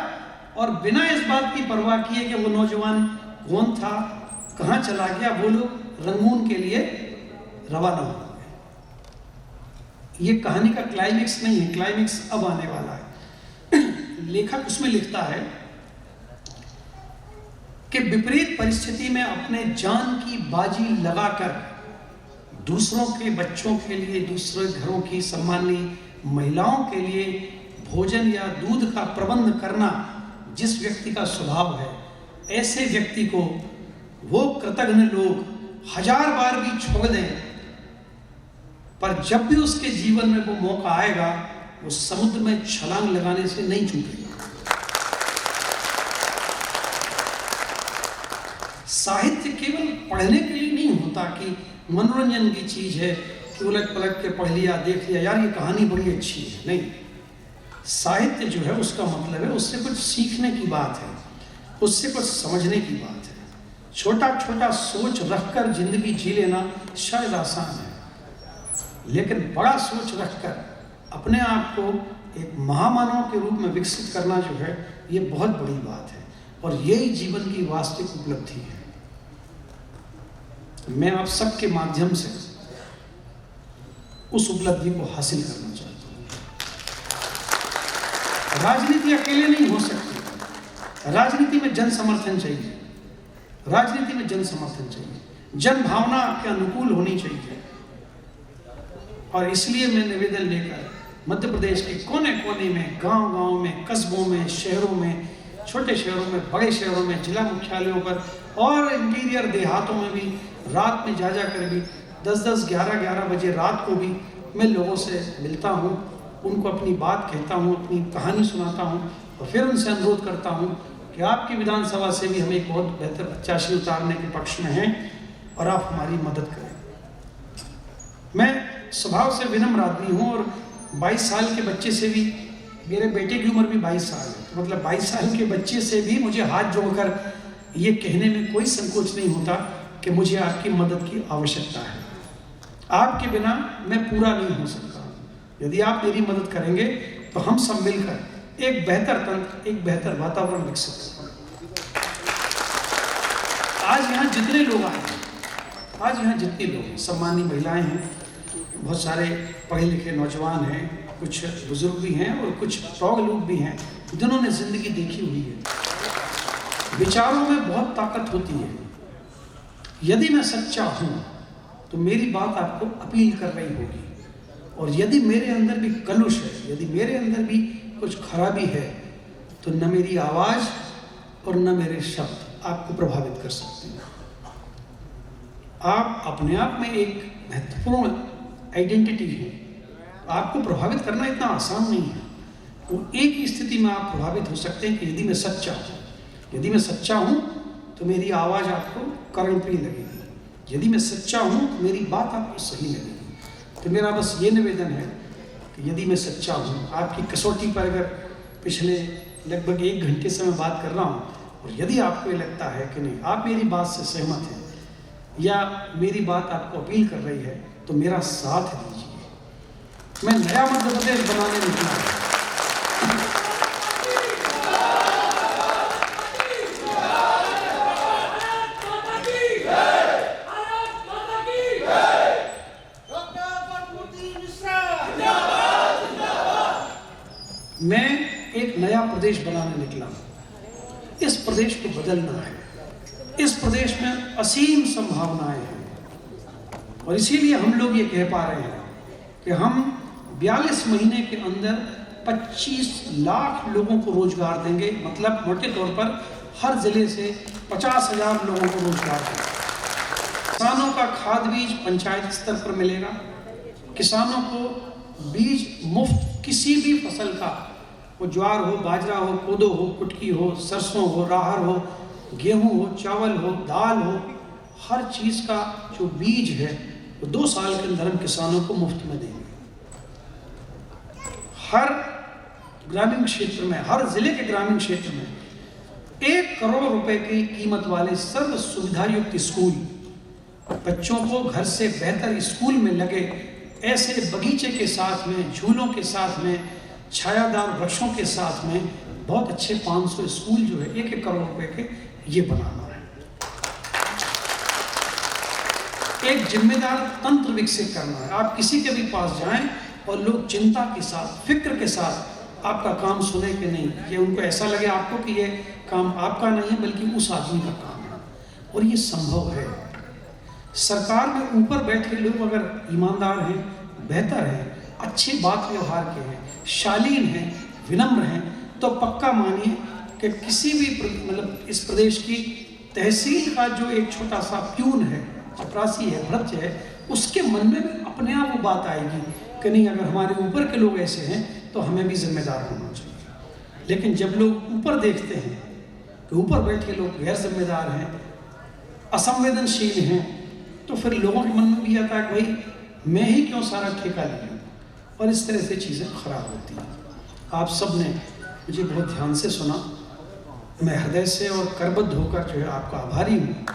और बिना इस बात की परवाह किए कि वो नौजवान कौन था, कहाँ चला गया, वो लोग रंगून के लिए रवाना हो गए। ये कहानी का क्लाइमेक्स नहीं है, क्लाइमेक्स अब आने वाला है। लेखक उसमें लिखता है कि विपरीत परिस्थिति में अपने जान की बाजी लगाकर दूसरों के बच्चों के लिए, दूसरे घरों की सम्मानीय महिलाओं के लिए भोजन या दूध का प्रबंध करना जिस व्यक्ति का स्वभाव है, ऐसे व्यक्ति को वो कृतज्ञ लोग 1000 बार भी छोड़ दें, पर जब भी उसके जीवन में वो मौका आएगा, वो समुद्र में छलांग लगाने से नहीं चूकेगा। साहित्य केवल पढ़ने के लिए नहीं होता कि मनोरंजन की चीज है कि उलट पलट के पढ़ लिया, देख लिया, यार ये कहानी बड़ी अच्छी है। नहीं, साहित्य जो है उसका मतलब है उससे कुछ सीखने की बात है, उससे कुछ समझने की बात है। छोटा छोटा सोच रखकर जिंदगी जी लेना शायद आसान है, लेकिन बड़ा सोच रखकर अपने आप को एक महामानव के रूप में विकसित करना जो है, ये बहुत बड़ी बात है, और यही जीवन की वास्तविक उपलब्धि है। मैं आप सबके माध्यम से उस उपलब्धि को हासिल करना चाहता हूँ। राजनीति अकेले नहीं हो सकती। राजनीति में जन समर्थन चाहिए, राजनीति में जन समर्थन चाहिए, जन भावना के अनुकूल होनी चाहिए। और इसलिए मैं निवेदन लेकर मध्य प्रदेश के कोने कोने में, गांव-गांव में, कस्बों में, शहरों में, छोटे शहरों में, बड़े शहरों में, जिला मुख्यालयों पर और इंटीरियर देहातों में भी रात में जा कर भी 10-10, 11-11 बजे रात को भी मैं लोगों से मिलता हूँ, उनको अपनी बात कहता हूँ, अपनी कहानी सुनाता हूँ और फिर उनसे अनुरोध करता हूँ कि आपकी विधानसभा से भी हम एक बहुत बेहतर प्रत्याशी उतारने के पक्ष में हैं और आप हमारी मदद करें। मैं स्वभाव से विनम्र आदमी हूँ और 22 साल के बच्चे से भी, मेरे बेटे की उम्र भी 22 साल है, तो मतलब 22 साल के बच्चे से भी मुझे हाथ जोड़कर ये कहने में कोई संकोच नहीं होता कि मुझे आपकी मदद की आवश्यकता है। आपके बिना मैं पूरा नहीं हो सकता। यदि आप मेरी मदद करेंगे तो हम सब मिलकर एक बेहतर तंत्र, एक बेहतर वातावरण विकसित करेंगे। आज यहाँ जितने लोग आए हैं, आज यहाँ जितने लोग हैं, सम्मानित महिलाएं हैं, बहुत सारे पढ़े लिखे नौजवान हैं, कुछ बुजुर्ग भी हैं और कुछ प्रौढ़ लोग भी हैं जिन्होंने जिंदगी देखी हुई है। विचारों में बहुत ताकत होती है। यदि मैं सच्चा हूँ तो मेरी बात आपको अपील कर रही होगी, और यदि मेरे अंदर भी कलुष है, यदि मेरे अंदर भी कुछ खराबी है, तो न मेरी आवाज़ और न मेरे शब्द आपको प्रभावित कर सकते हैं। आप अपने आप में एक महत्वपूर्ण आइडेंटिटी है। आपको प्रभावित करना इतना आसान नहीं है। वो एक ही स्थिति में आप प्रभावित हो सकते हैं कि यदि मैं सच्चा हूँ। यदि मैं सच्चा हूँ तो मेरी आवाज़ आपको करंटली लगेगी। यदि मैं सच्चा हूँ तो मेरी बात आपको सही लगेगी। तो मेरा बस ये निवेदन है कि यदि मैं सच्चा हूँ, आपकी कसौटी पर अगर पिछले लगभग 1 घंटे से मैं बात कर रहा हूँ और यदि आपको ये लगता है कि नहीं, आप मेरी बात से सहमत हैं या मेरी बात आपको अपील कर रही है, तो मेरा साथ दीजिए। मैं नया मध्य प्रदेश बनाने निकला हूँ। मैं एक नया प्रदेश बनाने निकला हूँ। इस प्रदेश को बदलना है। इस प्रदेश में असीम संभावनाएं हैं और इसीलिए हम लोग ये कह पा रहे हैं कि हम 42 महीने के अंदर 25 लाख लोगों को रोजगार देंगे। मतलब मोटे तौर पर हर जिले से 50,000 लोगों को रोजगार देंगे। किसानों का खाद बीज पंचायत स्तर पर मिलेगा। किसानों को बीज मुफ्त, किसी भी फसल का, वो ज्वार हो, बाजरा हो, कोदो हो, कुटकी हो, सरसों हो, राहर हो, गेहूं हो, चावल हो, दाल हो, हर चीज़ का जो बीज है वो 2 साल के अंदर हम किसानों को मुफ्त में देंगे। हर ग्रामीण क्षेत्र में, हर जिले के ग्रामीण क्षेत्र में 1 करोड़ रुपए की कीमत वाले सर्व सुविधा युक्त स्कूल, बच्चों को घर से बेहतर स्कूल में लगे ऐसे बगीचे के साथ में, झूलों के साथ में, छायादार वृक्षों के साथ में बहुत अच्छे 500 स्कूल जो है 1-1 करोड़ रुपए के, ये बनाना है। एक जिम्मेदार तंत्र विकसित करना है। आप किसी के भी पास जाएं और लोग चिंता के साथ, फिक्र के साथ आपका काम सुने कि नहीं, ये उनको ऐसा लगे आपको कि ये काम आपका नहीं है बल्कि उस आदमी का काम है, और ये संभव है। सरकार में ऊपर बैठे लोग अगर ईमानदार हैं, बेहतर हैं, अच्छे बात व्यवहार के हैं, शालीन हैं, विनम्र हैं, तो पक्का मानिए कि किसी भी मतलब इस प्रदेश की तहसील का जो एक छोटा सा प्यून है, चपरासी है, भ्रत्य है, उसके मन में भी अपने आप वो बात आएगी कि नहीं, अगर हमारे ऊपर के लोग ऐसे हैं तो हमें भी जिम्मेदार होना चाहिए। लेकिन जब लोग ऊपर देखते हैं कि ऊपर बैठे लोग गैर जिम्मेदार हैं, असंवेदनशील हैं, तो फिर लोगों के मन में भी आता है कि भाई मैं ही क्यों सारा ठेका लूँ, और इस तरह से चीज़ें खराब होती हैं। आप सब ने मुझे बहुत ध्यान से सुना। मैं हृदय से और करबद्ध होकर जो है आपका आभारी हूँ